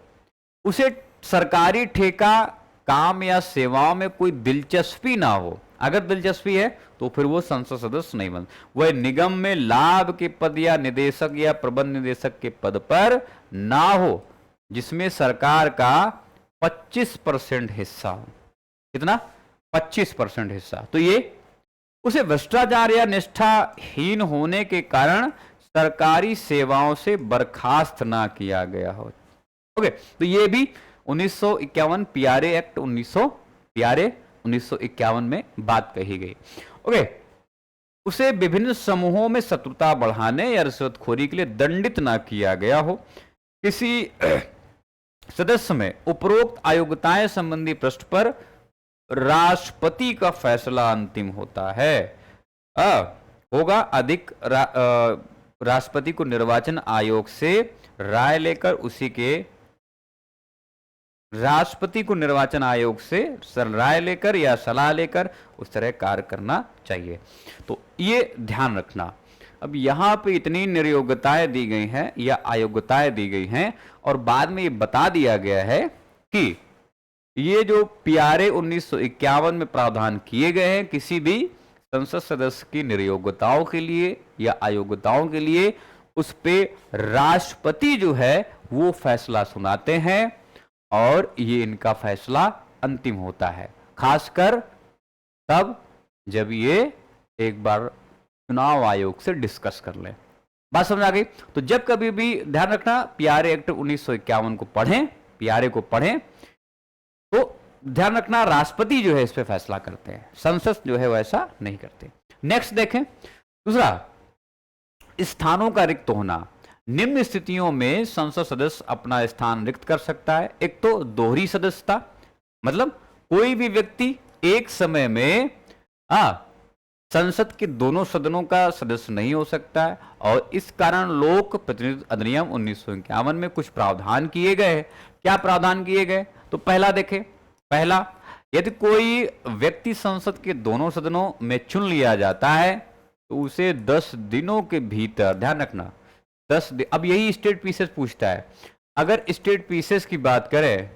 उसे सरकारी ठेका काम या सेवाओं में कोई दिलचस्पी ना हो। अगर दिलचस्पी है तो फिर वो संसद सदस्य नहीं बन। वह निगम में लाभ के पद या निदेशक या प्रबंध निदेशक के पद पर ना हो जिसमें सरकार का 25% हिस्सा हो। कितना? 25% हिस्सा। तो ये उसे भ्रष्टाचार या निष्ठाहीन होने के कारण सरकारी सेवाओं से बर्खास्त ना किया गया हो। ओके, तो ये भी 1951 पियारे एक्ट 1951 में बात कही गई। ओके, उसे विभिन्न समूहों में शत्रुता बढ़ाने या रिश्वतखोरी के लिए दंडित ना किया गया हो। किसी सदस्य में उपरोक्त अयोग्यताएं संबंधी पृष्ठ पर राष्ट्रपति का फैसला अंतिम होता है। होगा अधिक राष्ट्रपति को निर्वाचन आयोग से राय लेकर उसी के राष्ट्रपति को निर्वाचन आयोग से राय लेकर या सलाह लेकर उस तरह कार्य करना चाहिए। तो ये ध्यान रखना। अब यहां पे इतनी निर्योग्यताएं दी गई हैं या अयोग्यताएं दी गई हैं और बाद में ये बता दिया गया है कि ये जो पियारे 1951 में प्रावधान किए गए हैं किसी भी संसद सदस्य की निर्योग्यताओं के लिए या अयोग्यताओं के लिए, उस पे राष्ट्रपति जो है वो फैसला सुनाते हैं और ये इनका फैसला अंतिम होता है। खासकर तब जब ये एक बार चुनाव आयोग से डिस्कस कर ले। बात समझ आ गई? तो जब कभी भी ध्यान रखना, पियारे एक्ट 1951 को पढ़ें, पियारे को पढ़ें तो ध्यान रखना राष्ट्रपति जो है इस पे फैसला करते हैं, संसद जो है वैसा नहीं करते। नेक्स्ट देखें, दूसरा, स्थानों का रिक्त होना। निम्न स्थितियों में संसद सदस्य अपना स्थान रिक्त कर सकता है। एक तो दोहरी सदस्यता, मतलब कोई भी व्यक्ति एक समय में संसद के दोनों सदनों का सदस्य नहीं हो सकता है और इस कारण लोक प्रतिनिधित्व अधिनियम 1951 में कुछ प्रावधान किए गए हैं। क्या प्रावधान किए गए? तो पहला देखें, पहला, यदि कोई व्यक्ति संसद के दोनों सदनों में चुन लिया जाता है तो उसे 10 दिनों के भीतर, ध्यान रखना 10 दिन, अब यही स्टेट पीसेस पूछता है। अगर स्टेट पीसेस की बात करें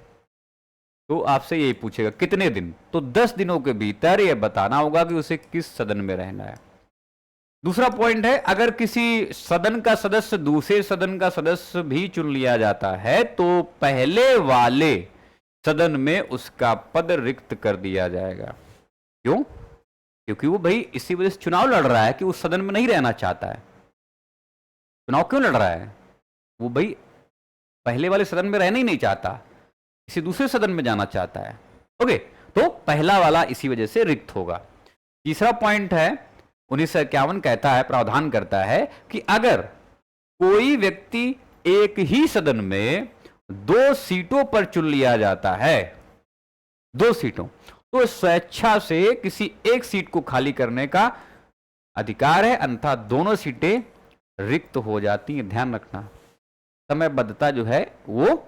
तो आपसे यही पूछेगा कितने दिन, तो 10 दिनों के भीतर यह बताना होगा कि उसे किस सदन में रहना है। दूसरा पॉइंट है, अगर किसी सदन का सदस्य दूसरे सदन का सदस्य भी चुन लिया जाता है तो पहले वाले सदन में उसका पद रिक्त कर दिया जाएगा। क्यों? क्योंकि वो भाई इसी वजह से चुनाव लड़ रहा है कि उस सदन में नहीं रहना चाहता है। चुनाव क्यों लड़ रहा है? वो भाई पहले वाले सदन में रहना ही नहीं चाहता, किसी दूसरे सदन में जाना चाहता है। ओके, तो पहला वाला इसी वजह से रिक्त होगा। तीसरा पॉइंट है, 1951 कहता है, प्रावधान करता है कि अगर कोई व्यक्ति एक ही सदन में 2 सीटों पर चुन लिया जाता है, 2 सीटों, तो स्वेच्छा से किसी एक सीट को खाली करने का अधिकार है, अन्यथा दोनों सीटें रिक्त हो जाती हैं। ध्यान रखना, समयबद्धता जो है वो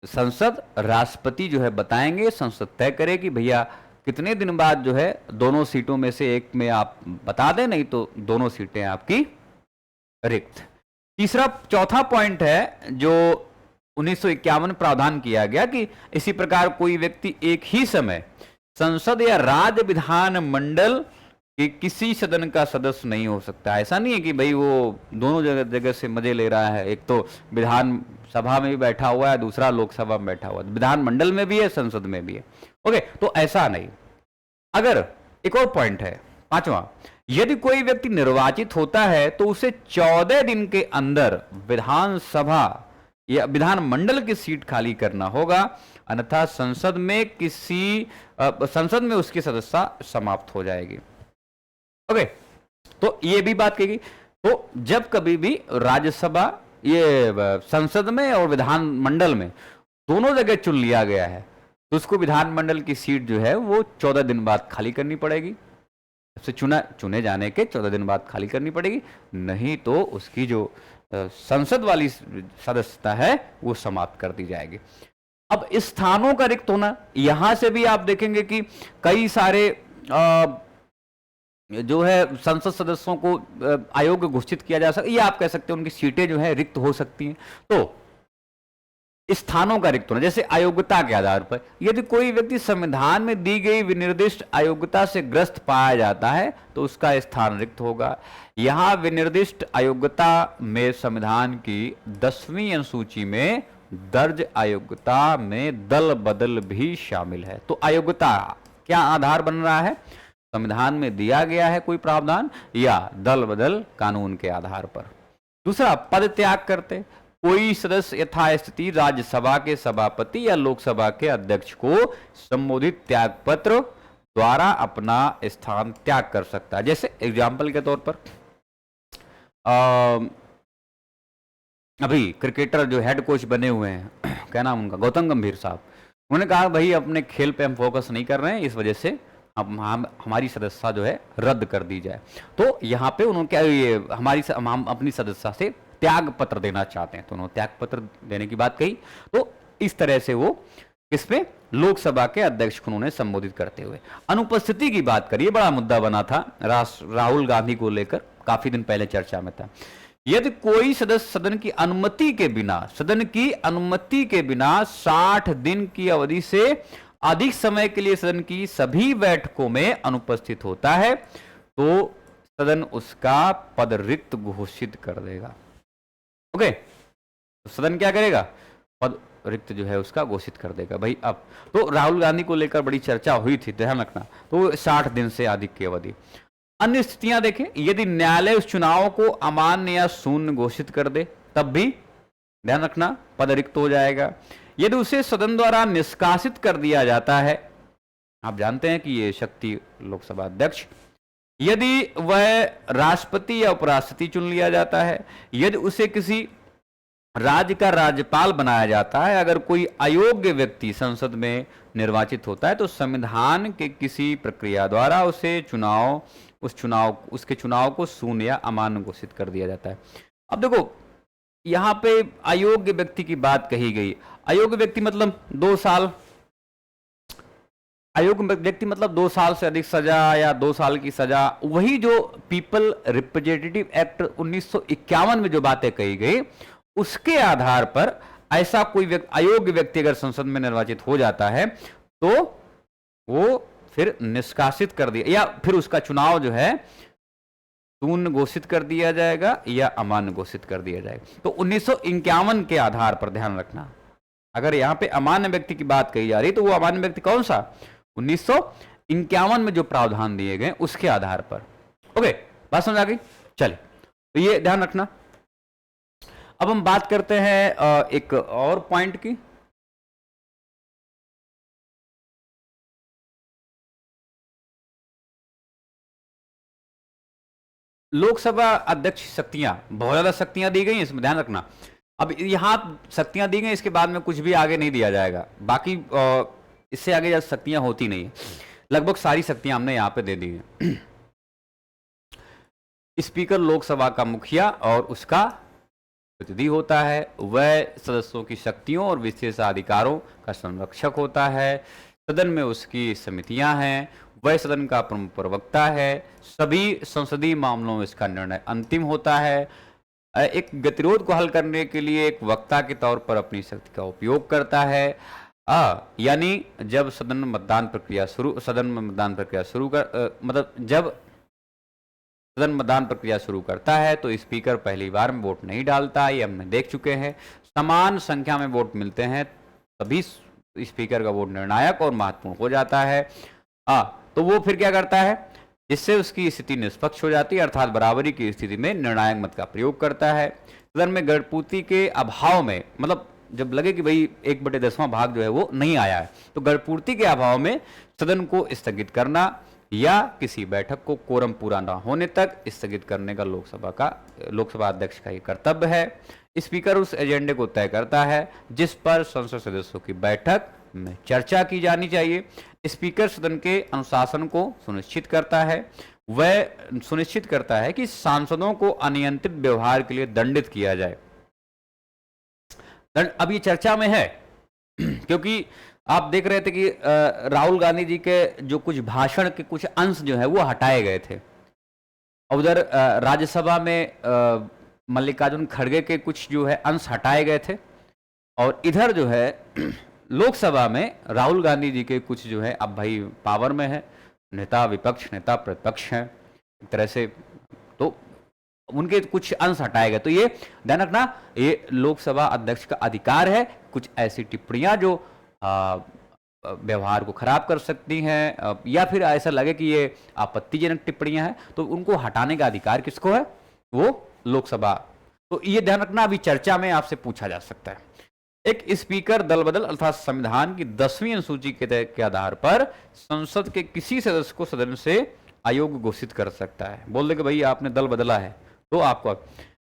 संसद, राष्ट्रपति जो है बताएंगे, संसद तय करे कि भैया कितने दिन बाद जो है दोनों सीटों में से एक में आप बता दें, नहीं तो दोनों सीटें आपकी रिक्त। चौथा पॉइंट है जो 1951 प्रावधान किया गया कि इसी प्रकार कोई व्यक्ति एक ही समय संसद या राज्य विधान मंडल के किसी सदन का सदस्य नहीं हो सकता। ऐसा नहीं है कि भाई वो दोनों जगह से मजे ले रहा है, एक तो विधान सभा में भी बैठा हुआ है, दूसरा लोकसभा में बैठा हुआ है, विधान मंडल में भी है, संसद में भी है। ओके, तो ऐसा नहीं। अगर एक और पॉइंट है, 5वां, यदि कोई व्यक्ति निर्वाचित होता है तो उसे 14 दिन के अंदर विधानसभा या विधान मंडल की सीट खाली करना होगा, अन्यथा संसद में उसकी सदस्यता समाप्त हो जाएगी। ओके, तो ये भी बात कही। तो जब कभी भी राज्यसभा, ये संसद में और विधान मंडल में दोनों जगह चुन लिया गया है, तो उसको विधानमंडल की सीट जो है वो 14 दिन बाद खाली करनी पड़ेगी। चुने जाने के 14 दिन बाद खाली करनी पड़ेगी, नहीं तो उसकी जो संसद वाली सदस्यता है वो समाप्त कर दी जाएगी। अब स्थानों का रिक्त होना, यहां से भी आप देखेंगे कि कई सारे जो है संसद सदस्यों को अयोग्य घोषित किया जा सकता है, या आप कह सकते हैं उनकी सीटें जो है रिक्त हो सकती हैं। तो स्थानों का रिक्त होना, जैसे अयोग्यता के आधार पर यदि कोई व्यक्ति संविधान में दी गई विनिर्दिष्ट अयोग्यता से ग्रस्त पाया जाता है तो उसका स्थान रिक्त होगा। यहां विनिर्दिष्ट अयोग्यता में संविधान की 10वीं अनुसूची में दर्ज अयोग्यता में दल बदल भी शामिल है। तो अयोग्यता क्या आधार बन रहा है? संविधान में दिया गया है कोई प्रावधान, या दल बदल कानून के आधार पर। दूसरा, पद त्याग करते, कोई सदस्य यथास्थिति राज्यसभा के सभापति या लोकसभा के अध्यक्ष को संबोधित त्याग पत्र द्वारा अपना स्थान त्याग कर सकता है। जैसे एग्जाम्पल के तौर पर अभी क्रिकेटर जो हेड कोच बने हुए हैं, क्या नाम उनका, गौतम गंभीर साहब, उन्होंने कहा भाई अपने खेल पे हम फोकस नहीं कर रहे हैं, इस वजह से हमारी सदस्यता जो है रद्द कर दी जाए। तो यहाँ पे उन्होंने क्या, ये हम अपनी सदस्यता से त्याग पत्र देना चाहते हैं, तो उन्होंने त्याग पत्र देने की बात कही। तो इस तरह से वो इसमें लोकसभा के अध्यक्ष को उन्होंने संबोधित करते हुए अनुपस्थिति की बात करी। बड़ा मुद्दा बना था राहुल गांधी को लेकर, काफी दिन पहले चर्चा में था। यदि कोई सदस्य सदन की अनुमति के बिना 60 दिन की अवधि से अधिक समय के लिए सदन की सभी बैठकों में अनुपस्थित होता है तो सदन उसका पद रिक्त घोषित कर देगा। ओके, तो सदन क्या करेगा? पद रिक्त जो है उसका घोषित कर देगा। भाई अब तो राहुल गांधी को लेकर बड़ी चर्चा हुई थी, ध्यान रखना, तो 60 दिन से अधिक की अवधि। अन्य स्थितियां देखें, यदि न्यायालय उस चुनाव को अमान्य या शून्य घोषित कर दे तब भी ध्यान रखना पद रिक्त हो जाएगा। यदि उसे सदन द्वारा निष्कासित कर दिया जाता है, आप जानते हैं कि ये शक्ति लोकसभा अध्यक्ष, यदि वह राष्ट्रपति या उपराष्ट्रपति चुन लिया जाता है, यदि उसे किसी राज्य का राज्यपाल बनाया जाता है, अगर कोई अयोग्य व्यक्ति संसद में निर्वाचित होता है तो संविधान के किसी प्रक्रिया द्वारा उसके चुनाव को शून्य या अमान्य घोषित कर दिया जाता है। अब देखो यहां पे अयोग्य व्यक्ति की बात कही गई। अयोग्य व्यक्ति मतलब 2 साल, अयोग्य व्यक्ति मतलब 2 साल से अधिक सजा या 2 साल की सजा। वही जो पीपल रिप्रेजेंटेटिव एक्ट 1951 में जो बातें कही गई उसके आधार पर ऐसा कोई अयोग्य व्यक्ति अगर संसद में निर्वाचित हो जाता है तो वो फिर निष्कासित कर दिया या फिर उसका चुनाव जो है शून्य घोषित कर दिया जाएगा या अमान्य घोषित कर दिया जाएगा। तो 1951 के आधार पर ध्यान रखना, अगर यहां पे अमान्य व्यक्ति की बात कही जा रही तो वो अमान्य व्यक्ति कौन सा? 1951 में जो प्रावधान दिए गए उसके आधार पर। ओके, बात समझ आ गई? चलिए, तो ये ध्यान रखना। अब हम बात करते हैं एक और पॉइंट की। लोकसभा अध्यक्ष शक्तियां, बहुत ज्यादा शक्तियां दी गई हैं, इसमें ध्यान रखना। अब यहाँ शक्तियां दी गई, इसके बाद में कुछ भी आगे नहीं दिया जाएगा, बाकी इससे आगे ज्यादा शक्तियां होती नहीं है, लगभग सारी शक्तियां हमने यहाँ पे दे दी हैं। स्पीकर लोकसभा का मुखिया और उसका प्रतिनिधि होता है, वह सदस्यों की शक्तियों और विशेषाधिकारों का संरक्षक होता है। सदन में उसकी समितियां हैं, वह सदन का प्रमुख प्रवक्ता है, सभी संसदीय मामलों में इसका निर्णय अंतिम होता है। एक गतिरोध को हल करने के लिए एक वक्ता के तौर पर अपनी शक्ति का उपयोग करता है। यानी जब सदन में मतदान प्रक्रिया शुरू करता है तो स्पीकर पहली बार में वोट नहीं डालता, ये हमने देख चुके हैं। समान संख्या में वोट मिलते हैं तभी स्पीकर का वोट निर्णायक और महत्वपूर्ण हो जाता है। तो वो फिर क्या करता है, जिससे उसकी स्थिति निष्पक्ष हो जाती है, अर्थात बराबरी की स्थिति में निर्णायक मत का प्रयोग करता है। सदन में गणपूर्ति के अभाव में, मतलब जब लगे कि भाई 1/10वां भाग जो है वो नहीं आया है, तो गणपूर्ति के अभाव में सदन को स्थगित करना या किसी बैठक को कोरम पूरा न होने तक स्थगित करने का लोकसभा अध्यक्ष का ही कर्तव्य है। स्पीकर उस एजेंडे को तय करता है जिस पर संसद सदस्यों की बैठक में चर्चा की जानी चाहिए। स्पीकर सदन के अनुशासन को सुनिश्चित करता है, वह सुनिश्चित करता है कि सांसदों को अनियंत्रित व्यवहार के लिए दंडित किया जाए। अब ये चर्चा में है क्योंकि आप देख रहे थे कि राहुल गांधी जी के जो कुछ भाषण के कुछ अंश जो है वो हटाए गए थे, और उधर राज्यसभा में मल्लिकार्जुन खड़गे के कुछ जो है अंश हटाए गए थे, और इधर जो है लोकसभा में राहुल गांधी जी के कुछ जो है अब भाई पावर में है, नेता विपक्ष नेता प्रतिपक्ष हैं एक तरह से, तो उनके कुछ अंश हटाए गए। तो ये ध्यान रखना, ये लोकसभा अध्यक्ष का अधिकार है कुछ ऐसी टिप्पणियां जो व्यवहार को खराब कर सकती हैं या फिर ऐसा लगे कि ये आपत्तिजनक टिप्पणियां हैं, तो उनको हटाने का अधिकार किसको है, वो लोकसभा। तो ये ध्यान रखना, अभी चर्चा में आपसे पूछा जा सकता है। एक स्पीकर दल बदल अर्थात संविधान की 10वीं अनुसूची के आधार पर संसद के किसी सदस्य को सदन से अयोग्य घोषित कर सकता है। बोल दे कि भाई आपने दल बदला है, तो आपको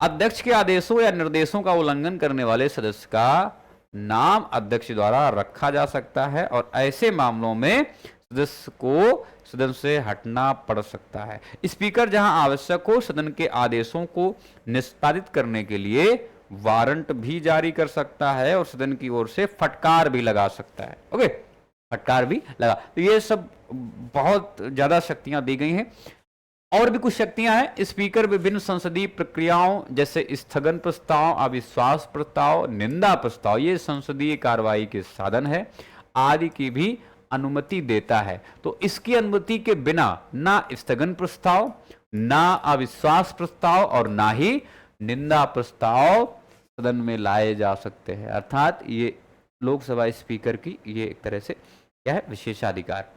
अध्यक्ष के आदेशों या निर्देशों का उल्लंघन करने वाले सदस्य का नाम अध्यक्ष द्वारा रखा जा सकता है, और ऐसे मामलों में सदस्य को सदन से हटना पड़ सकता है। स्पीकर जहां आवश्यक हो सदन के आदेशों को निष्पादित करने के लिए वारंट भी जारी कर सकता है और सदन की ओर से फटकार भी लगा सकता है। ओके, फटकार भी लगा। तो ये सब बहुत ज्यादा शक्तियां दी गई हैं। और भी कुछ शक्तियां हैं। स्पीकर विभिन्न संसदीय प्रक्रियाओं जैसे स्थगन प्रस्ताव, अविश्वास प्रस्ताव, निंदा प्रस्ताव, ये संसदीय कार्रवाई के साधन है, आदि की भी अनुमति देता है। तो इसकी अनुमति के बिना ना स्थगन प्रस्ताव, ना अविश्वास प्रस्ताव और ना ही निंदा प्रस्ताव सदन में लाए जा सकते हैं। अर्थात ये लोकसभा स्पीकर की ये एक तरह से क्या है, विशेषाधिकार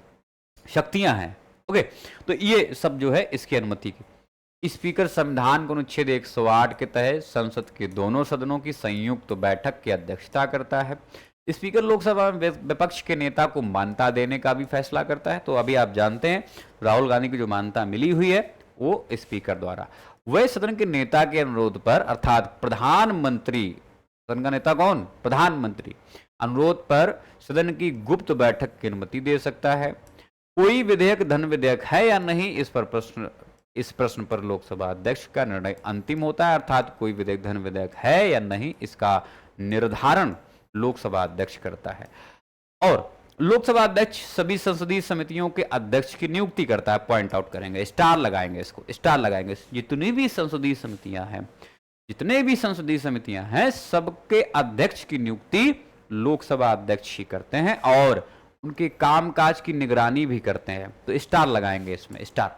शक्तियां हैं। ओके, तो ये सब जो है इसकी अनुमति की। स्पीकर संविधान के अनुच्छेद 108 के तहत संसद के दोनों सदनों की संयुक्त बैठक की अध्यक्षता करता है। स्पीकर लोकसभा में विपक्ष के नेता को मान्यता देने का भी फैसला करता है। तो अभी आप जानते हैं राहुल गांधी की जो मान्यता मिली हुई है वो स्पीकर द्वारा, वह सदन के नेता के अनुरोध पर अर्थात प्रधानमंत्री, सदन का नेता कौन, प्रधानमंत्री, अनुरोध पर सदन की गुप्त बैठक की अनुमति दे सकता है। कोई विधेयक धन विधेयक है या नहीं, इस प्रश्न पर लोकसभा अध्यक्ष का निर्णय अंतिम होता है। अर्थात कोई विधेयक धन विधेयक है या नहीं, इसका निर्धारण लोकसभा अध्यक्ष करता है। और लोकसभा अध्यक्ष सभी संसदीय समितियों के अध्यक्ष की नियुक्ति करता है। पॉइंट आउट करेंगे, स्टार लगाएंगे, इसको स्टार लगाएंगे। जितनी भी संसदीय समितियां हैं, जितने भी संसदीय समितियां हैं, सबके अध्यक्ष की नियुक्ति लोकसभा अध्यक्ष ही करते हैं और उनके कामकाज की निगरानी भी करते हैं। तो स्टार लगाएंगे इसमें, स्टार।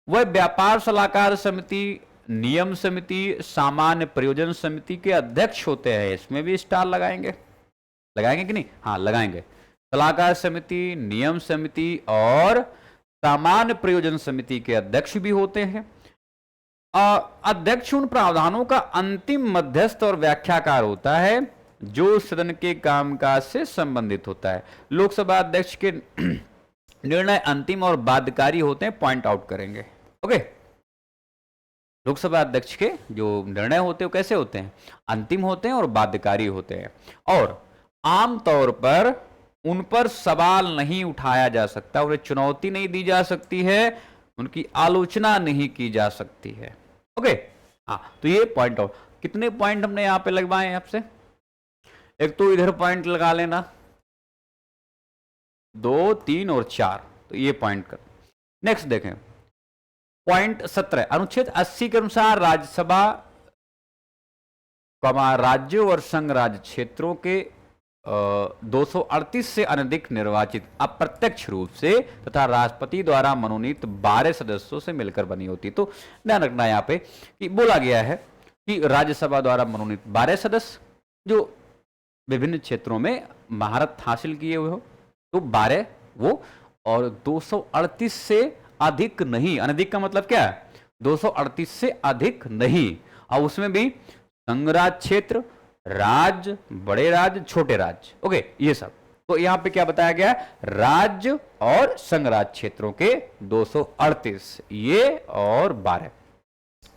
वह व्यापार सलाहकार समिति, नियम समिति, सामान्य प्रयोजन समिति के अध्यक्ष होते हैं, इसमें भी स्टार लगाएंगे। लगाएंगे कि नहीं? हाँ, लगाएंगे। सलाहकार समिति, नियम समिति और सामान्य प्रयोजन समिति के अध्यक्ष भी होते हैं। अध्यक्ष उन प्रावधानों का अंतिम मध्यस्थ और व्याख्याकार होता है जो सदन के कामकाज से संबंधित होता है। लोकसभा अध्यक्ष के निर्णय अंतिम और बाध्यकारी होते हैं। पॉइंट आउट करेंगे। ओके, लोकसभा अध्यक्ष के जो निर्णय होते हैं वो कैसे होते हैं, अंतिम होते हैं और बाध्यकारी होते हैं, और आमतौर पर उन पर सवाल नहीं उठाया जा सकता, उन्हें चुनौती नहीं दी जा सकती है, उनकी आलोचना नहीं की जा सकती है। ओके, हाँ, तो ये पॉइंट आउट, कितने पॉइंट हमने यहां पे लगवाए हैं आपसे, एक तो इधर पॉइंट लगा लेना, 2, 3 और 4, तो ये पॉइंट कर। नेक्स्ट देखें पॉइंट 17, अनुच्छेद 80 के अनुसार राज्यसभा राज्यों और संघ राज्य क्षेत्रों के 238 से अनधिक निर्वाचित अप्रत्यक्ष रूप से तथा राष्ट्रपति द्वारा मनोनीत 12 सदस्यों से मिलकर बनी होती। तो ध्यान रखना यहाँ पे कि बोला गया है कि राज्यसभा द्वारा मनोनीत 12 सदस्य जो विभिन्न क्षेत्रों में महारत हासिल किए हुए हो, तो 12 वो, और 238 से अधिक नहीं, अनधिक का मतलब क्या है, 238 से अधिक नहीं, और उसमें भी संघराज्य क्षेत्र, राज्य, बड़े राज्य, छोटे राज्य, ओके, ये सब। तो यहां पे क्या बताया गया, राज्य और संघराज्य क्षेत्रों के 238, ये और 12,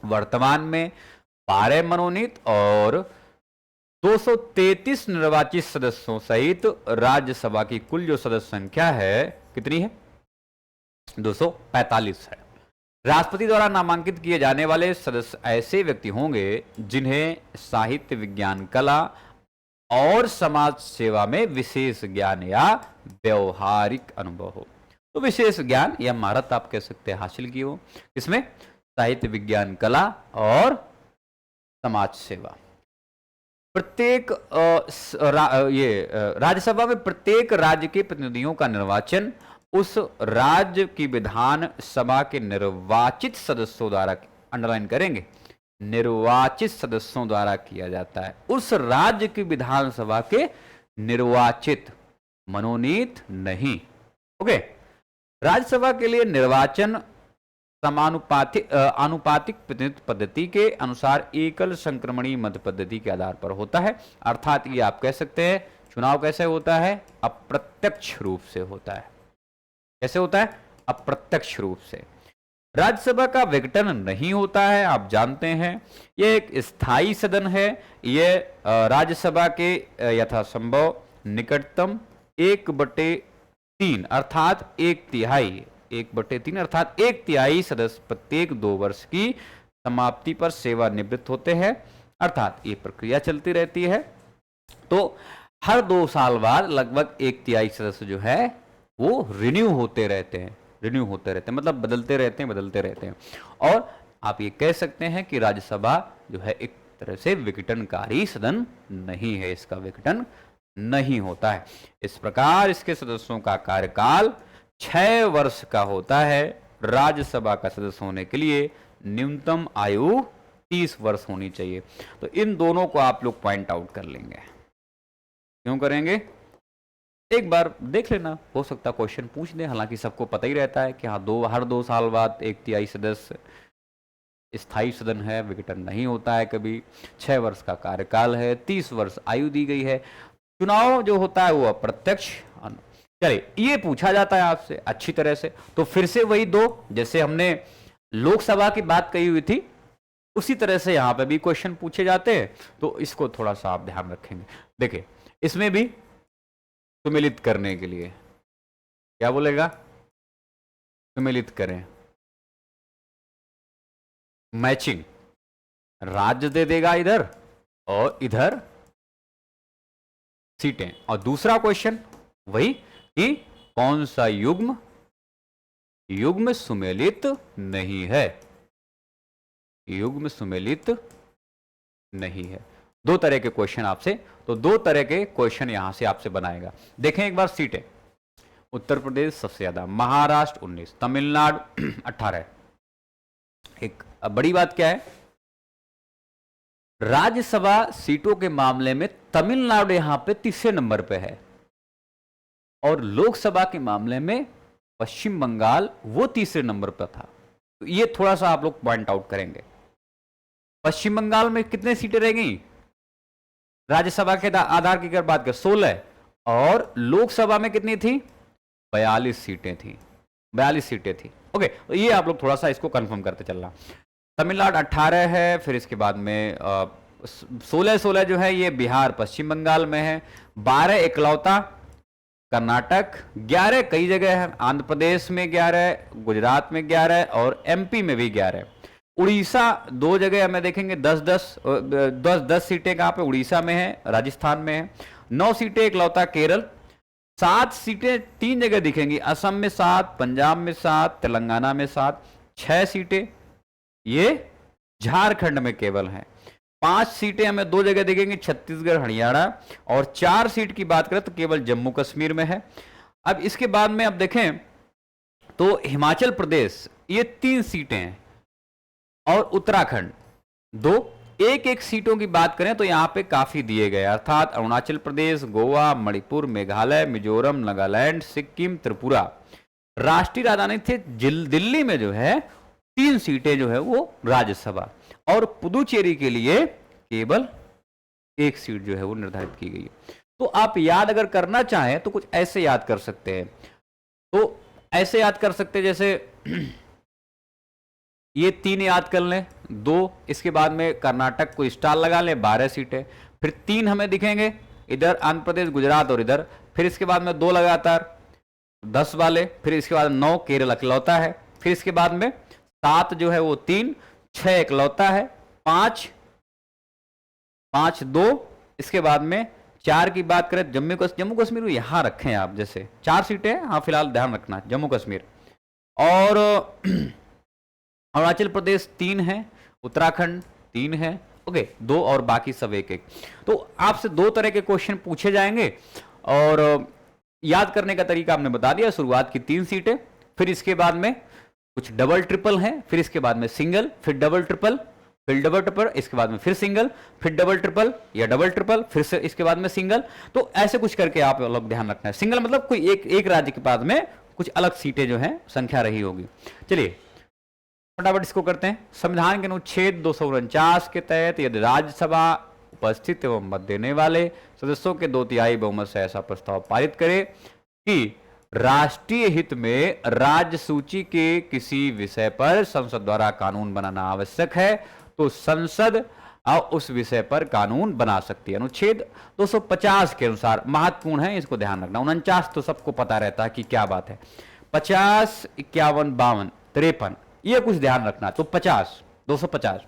वर्तमान में 12 मनोनीत और 233 निर्वाचित सदस्यों सहित राज्यसभा की कुल जो सदस्य संख्या है कितनी है, 245 है। राष्ट्रपति द्वारा नामांकित किए जाने वाले सदस्य ऐसे व्यक्ति होंगे जिन्हें साहित्य, विज्ञान, कला और समाज सेवा में विशेष ज्ञान या व्यवहारिक अनुभव हो। तो विशेष ज्ञान या महारत आप कह सकते हैं हासिल की हो, इसमें साहित्य, विज्ञान, कला और समाज सेवा। प्रत्येक राज्यसभा में प्रत्येक राज्य के प्रतिनिधियों का निर्वाचन उस राज्य की विधान सभा के निर्वाचित सदस्यों द्वारा, अंडरलाइन करेंगे, निर्वाचित सदस्यों द्वारा किया जाता है। उस राज्य की विधानसभा के निर्वाचित, मनोनीत नहीं। ओके, राज्यसभा के लिए निर्वाचन आनुपातिक प्रतिनिधित्व पद्धति के अनुसार एकल संक्रमणीय मत पद्धति के आधार पर होता है, अर्थात ये आप कह सकते हैं चुनाव कैसे होता है, अप्रत्यक्ष रूप से होता है। कैसे होता है, अप्रत्यक्ष रूप से। राज्यसभा का विघटन नहीं होता है, आप जानते हैं, यह एक स्थायी सदन है। यह राज्यसभा के यथासंभव निकटतम 1/3 अर्थात 1/3, 1/3 अर्थात 1/3 सदस्य प्रत्येक 2 वर्ष की समाप्ति पर सेवानिवृत्त होते हैं, अर्थात ये प्रक्रिया चलती रहती है। तो हर 2 साल बाद लगभग 1/3 सदस्य जो है वो रिन्यू होते रहते हैं, मतलब बदलते रहते हैं। और आप ये कह सकते हैं कि राज्यसभा जो है एक तरह से विघटनकारी सदन नहीं है, इसका विघटन नहीं होता है। इस प्रकार इसके सदस्यों का कार्यकाल 6 वर्ष का होता है। राज्यसभा का सदस्य होने के लिए न्यूनतम आयु 30 वर्ष होनी चाहिए। तो इन दोनों को आप लोग पॉइंट आउट कर लेंगे। क्यों करेंगे, एक बार देख लेना, हो सकता क्वेश्चन पूछ दे। हालांकि सबको पता ही रहता है कि हाँ, हर 2 साल बाद 1/3 सदस्य स्थायी सदन है, विघटन नहीं होता है कभी, 6 वर्ष का कार्यकाल है, 30 वर्ष आयु दी गई है। चुनाव जो होता है वो अप्रत्यक्ष। चलिए, ये पूछा जाता है आपसे अच्छी तरह से, तो फिर से वही 2, जैसे हमने लोकसभा की बात कही हुई थी, उसी तरह से यहां पे भी क्वेश्चन पूछे जाते हैं। तो इसको थोड़ा सा आप ध्यान रखेंगे। देखिए, इसमें भी सुमेलित करने के लिए क्या बोलेगा, सुमेलित करें, मैचिंग, राज्य दे देगा इधर और इधर सीटें। और दूसरा क्वेश्चन वही कि कौन सा युग्म सुमेलित नहीं है, युग्म सुमेलित नहीं है। 2 तरह के क्वेश्चन आपसे, तो 2 तरह के क्वेश्चन यहां से आपसे बनाएगा। देखें एक बार सीटें, उत्तर प्रदेश सबसे ज्यादा, महाराष्ट्र 19, तमिलनाडु 18। एक बड़ी बात क्या है, राज्यसभा सीटों के मामले में तमिलनाडु यहां पे 3रे नंबर पे है, और लोकसभा के मामले में पश्चिम बंगाल वो 3रे नंबर पर था। तो ये थोड़ा सा आप लोग पॉइंट आउट करेंगे। पश्चिम बंगाल में कितने सीटें रह गई राज्यसभा के आधार की अगर बात करें, 16, और लोकसभा में कितनी थी, 42 सीटें थी, 42 सीटें थी। ओके, तो ये आप लोग थोड़ा सा इसको कंफर्म करते चलना। तमिलनाडु 18 है, फिर इसके बाद में 16 जो है ये बिहार पश्चिम बंगाल में है, 12 इकलौता कर्नाटक, 11 कई जगह है, आंध्र प्रदेश में 11, गुजरात में 11 और एमपी में भी 11। उड़ीसा 2 जगह हमें देखेंगे, 10 सीटें कहाँ पे, उड़ीसा में है, राजस्थान में है। 9 सीटें इकलौता केरल, 7 सीटें 3 जगह दिखेंगी, असम में 7, पंजाब में 7, तेलंगाना में 7। 6 सीटें ये झारखंड में केवल हैं। 5 सीटें हमें 2 जगह दिखेंगी, छत्तीसगढ़ हरियाणा, और 4 सीट की बात करें तो केवल जम्मू कश्मीर में है। अब इसके बाद में अब देखें तो हिमाचल प्रदेश ये 3 सीटें हैं और उत्तराखंड 2। एक सीटों की बात करें तो यहां पे काफी दिए गए, अर्थात अरुणाचल प्रदेश, गोवा, मणिपुर, मेघालय, मिजोरम, नागालैंड, सिक्किम, त्रिपुरा। राष्ट्रीय राजधानी थे दिल्ली में जो है 3 सीटें जो है वो राज्यसभा, और पुदुचेरी के लिए केवल 1 सीट जो है वो निर्धारित की गई है। तो आप याद अगर करना चाहें तो कुछ ऐसे याद कर सकते हैं, तो ऐसे याद कर सकते हैं जैसे ये 3 याद कर लें, 2, इसके बाद में कर्नाटक को स्टार लगा लें, 12 सीटें, फिर 3 हमें दिखेंगे इधर आंध्र प्रदेश, गुजरात और इधर, फिर इसके बाद में 2 लगातार 10 वाले, फिर इसके बाद 9 केरल इकलौता है, फिर इसके बाद में 7 जो है वो 3, 6 इकलौता है, 5 2, इसके बाद में 4 की बात करें जम्मू कश्मीर को यहां रखें आप, जैसे 4 सीटें, हाँ फिलहाल ध्यान रखना जम्मू कश्मीर, और अरुणाचल प्रदेश 3 है, उत्तराखंड 3 है, ओके 2 और बाकी सब 1-1। तो आपसे 2 तरह के क्वेश्चन पूछे जाएंगे, और याद करने का तरीका आपने बता दिया। शुरुआत की 3 सीटें, फिर इसके बाद में कुछ डबल ट्रिपल हैं, फिर इसके बाद में सिंगल, फिर डबल ट्रिपल, फिर डबल ट्रिपल, इसके बाद में फिर सिंगल, फिर डबल ट्रिपल या डबल ट्रिपल, फिर से इसके बाद में सिंगल। तो ऐसे कुछ करके आप लोग ध्यान रखना है। सिंगल मतलब कोई एक राज्य के बाद में कुछ अलग सीटें जो हैं संख्या रही होगी। चलिए फटाफट इसको करते हैं। संविधान के अनुच्छेद 249 के तहत यदि राज्यसभा उपस्थित एवं मत देने वाले सदस्यों के 2/3 बहुमत से ऐसा प्रस्ताव पारित करे कि राष्ट्रीय हित में राज्य सूची के किसी विषय पर संसद द्वारा कानून बनाना आवश्यक है, तो संसद उस विषय पर कानून बना सकती है। अनुच्छेद 250 के अनुसार महत्वपूर्ण है, इसको ध्यान रखना। 49 तो सबको पता रहता है कि क्या बात है। 50, 51, 52, 53 ये कुछ ध्यान रखना। तो 50, 250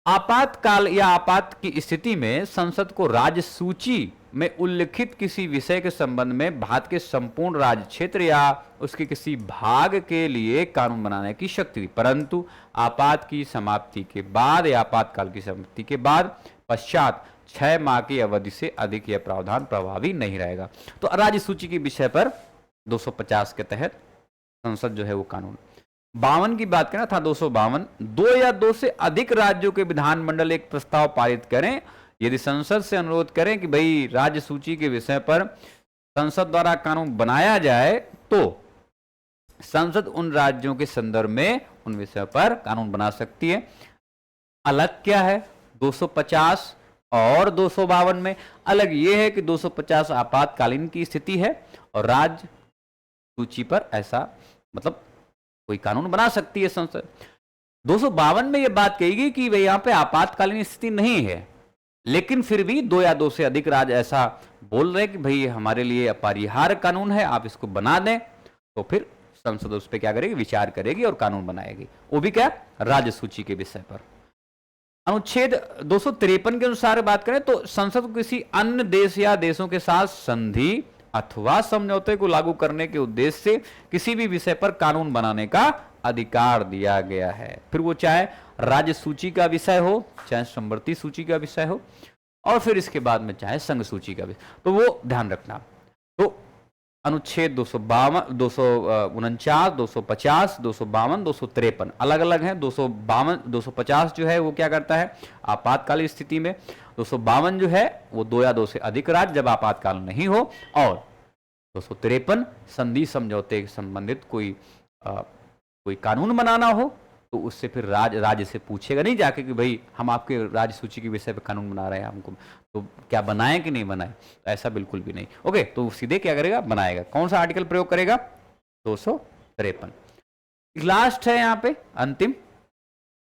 आपातकाल या आपात की स्थिति में संसद को राज्य सूची में उल्लिखित किसी विषय के संबंध में भारत के संपूर्ण राज्य क्षेत्र या उसके किसी भाग के लिए कानून बनाने की शक्ति, परंतु आपात की समाप्ति के बाद या आपातकाल की समाप्ति के बाद पश्चात 6 माह की अवधि से अधिक यह प्रावधान प्रभावी नहीं रहेगा। तो राज्य सूची के विषय पर 250 के तहत संसद जो है वो कानून। 52 की बात करें था, 252, 2 या 2 से अधिक राज्यों के विधानमंडल एक प्रस्ताव पारित करें यदि संसद से अनुरोध करें कि भाई राज्य सूची के विषय पर संसद द्वारा कानून बनाया जाए, तो संसद उन राज्यों के संदर्भ में उन विषयों पर कानून बना सकती है। अलग क्या है 250 और 252 में? अलग यह है कि 250 आपातकालीन की स्थिति है और राज्य सूची पर ऐसा मतलब कोई कानून बना सकती है संसद। 252 में यह बात कही गई कि भाई यहां पे आपातकालीन स्थिति नहीं है, लेकिन फिर भी 2 या 2 से अधिक राज्य ऐसा बोल रहे कि भाई हमारे लिए अपरिहार्य कानून है, आप इसको बना दें, तो फिर संसद उस पर क्या करेगी, विचार करेगी और कानून बनाएगी। वो भी क्या, राज्य सूची के विषय पर। अनुच्छेद 253 के अनुसार बात करें तो संसद को किसी अन्य देश या देशों के साथ संधि अथवा समझौते को लागू करने के उद्देश्य से किसी भी विषय पर कानून बनाने का अधिकार दिया गया है, फिर वो चाहे राज्य सूची का विषय हो, चाहे समवर्ती सूची का विषय हो, और फिर इसके बाद में चाहे संघ सूची का विषय, तो वो ध्यान रखना। तो अनुच्छेद 252, 249, 250, 252, 253 अलग अलग हैं। 250 जो है वो क्या करता है, आपातकालीन स्थिति में। 252 जो है वो 2 या 2 से अधिक राज्य जब आपातकाल नहीं हो, और 253 संधि समझौते से संबंधित कोई कानून बनाना हो तो उससे फिर राज्य से पूछेगा नहीं जाके कि भाई हम आपके राज्य सूची के विषय पे कानून बना रहे हैं, हमको तो क्या बनाएं कि नहीं बनाएं, तो ऐसा बिल्कुल भी नहीं। ओके, तो सीधे क्या करेगा, बनाएगा। कौन सा आर्टिकल प्रयोग करेगा, 253। लास्ट है यहाँ पे अंतिम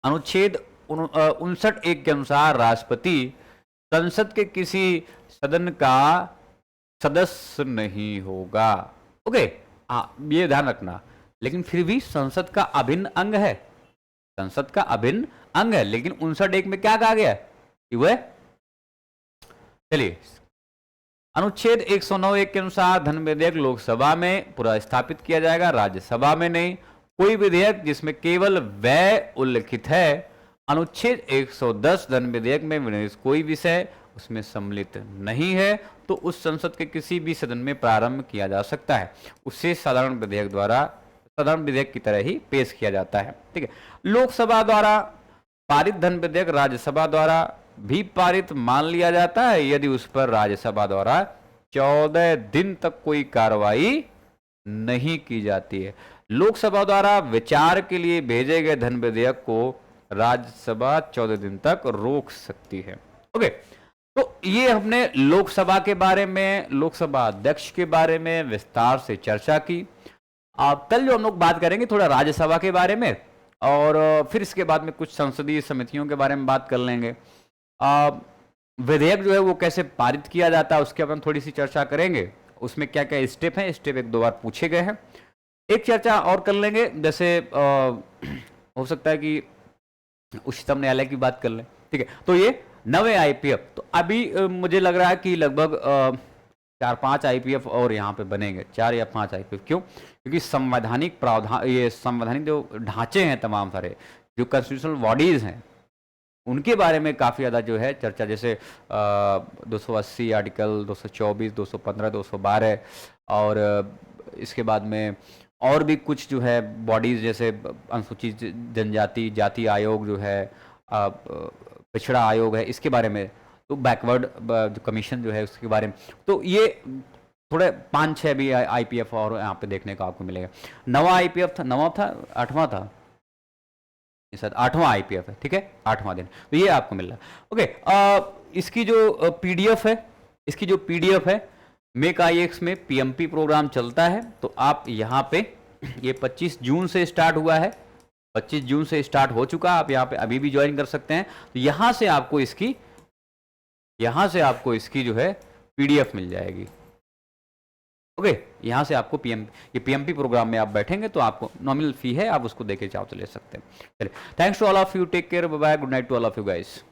अनुच्छेद 59(1) के अनुसार राष्ट्रपति संसद के किसी सदन का सदस्य नहीं होगा। ओके, हाँ ये ध्यान रखना। लेकिन फिर भी संसद का अभिन्न अंग है, संसद का अभिन्न अंग है। लेकिन 59(1) में क्या कहा गया कि वह, चलिए, अनुच्छेद 109(1) के अनुसार धन विधेयक लोकसभा में पूरा स्थापित किया जाएगा, राज्यसभा में नहीं। कोई विधेयक जिसमें केवल व्यय उल्लिखित है, अनुच्छेद 110 धन विधेयक में कोई विषय उसमें सम्मिलित नहीं है, तो उस संसद के किसी भी सदन में प्रारंभ किया जा सकता है। उसे साधारण विधेयक द्वारा, साधारण विधेयक की तरह ही पेश किया जाता है। ठीक है, लोकसभा द्वारा पारित धन विधेयक राज्यसभा द्वारा भी पारित मान लिया जाता है यदि उस पर राज्यसभा द्वारा 14 दिन तक कोई कार्रवाई नहीं की जाती है। लोकसभा द्वारा विचार के लिए भेजे गए धन विधेयक को राज्यसभा 14 दिन तक रोक सकती है। ओके, तो ये हमने लोकसभा के बारे में, लोकसभा अध्यक्ष के बारे में विस्तार से चर्चा की। कल जो हम लोग बात करेंगे थोड़ा राज्यसभा के बारे में, और फिर इसके बाद में कुछ संसदीय समितियों के बारे में बात कर लेंगे। विधेयक जो है वो कैसे पारित किया जाता है उसके बारे में थोड़ी सी चर्चा करेंगे। उसमें क्या क्या स्टेप हैं, स्टेप 1-2 बार पूछे गए हैं। एक चर्चा और कर लेंगे, जैसे हो सकता है कि उच्चतम न्यायालय की बात कर लें। ठीक है, तो ये नवे आईपीएफ, तो अभी मुझे लग रहा है कि लगभग 4-5 आईपीएफ और यहाँ पे बनेंगे, 4 या 5 आईपीएफ। क्यों? क्योंकि संवैधानिक प्रावधान, ये संवैधानिक जो ढांचे हैं तमाम सारे, जो कॉन्स्टिट्यूशनल बॉडीज हैं, उनके बारे में काफ़ी ज़्यादा जो है चर्चा, जैसे 280 आर्टिकल, 224, 215, 212, और इसके बाद में और भी कुछ जो है बॉडीज़, जैसे अनुसूचित जनजाति जाति आयोग जो है, पिछड़ा आयोग है, इसके बारे में, तो बैकवर्ड जो कमीशन जो है उसके बारे में। तो ये थोड़े 5-6 भी आईपीएफ और यहाँ पे देखने को आपको मिलेगा। नवा आईपीएफ था, नवा था, 8वां था, सर 8वां आईपीएफ है। ठीक है, 8वां दिन, तो ये आपको मिल रहा है। ओके, इसकी जो पीडीएफ है, इसकी जो पीडीएफ है, मेक आईएक्स में पीएमपी प्रोग्राम चलता है। तो आप यहाँ पे, ये 25 जून से स्टार्ट हुआ है, 25 जून से स्टार्ट हो चुका है। आप यहाँ पे अभी भी ज्वाइन कर सकते हैं। तो यहाँ से आपको इसकी जो है पीडीएफ मिल जाएगी। ओके, यहाँ से आपको ये पीएमपी प्रोग्राम में आप बैठेंगे तो आपको नॉमिनल फी है, आप उसको देके चाहो तो ले सकते हैं। चलिए, thanks to all of you, take care, bye bye, good night to all of you guys.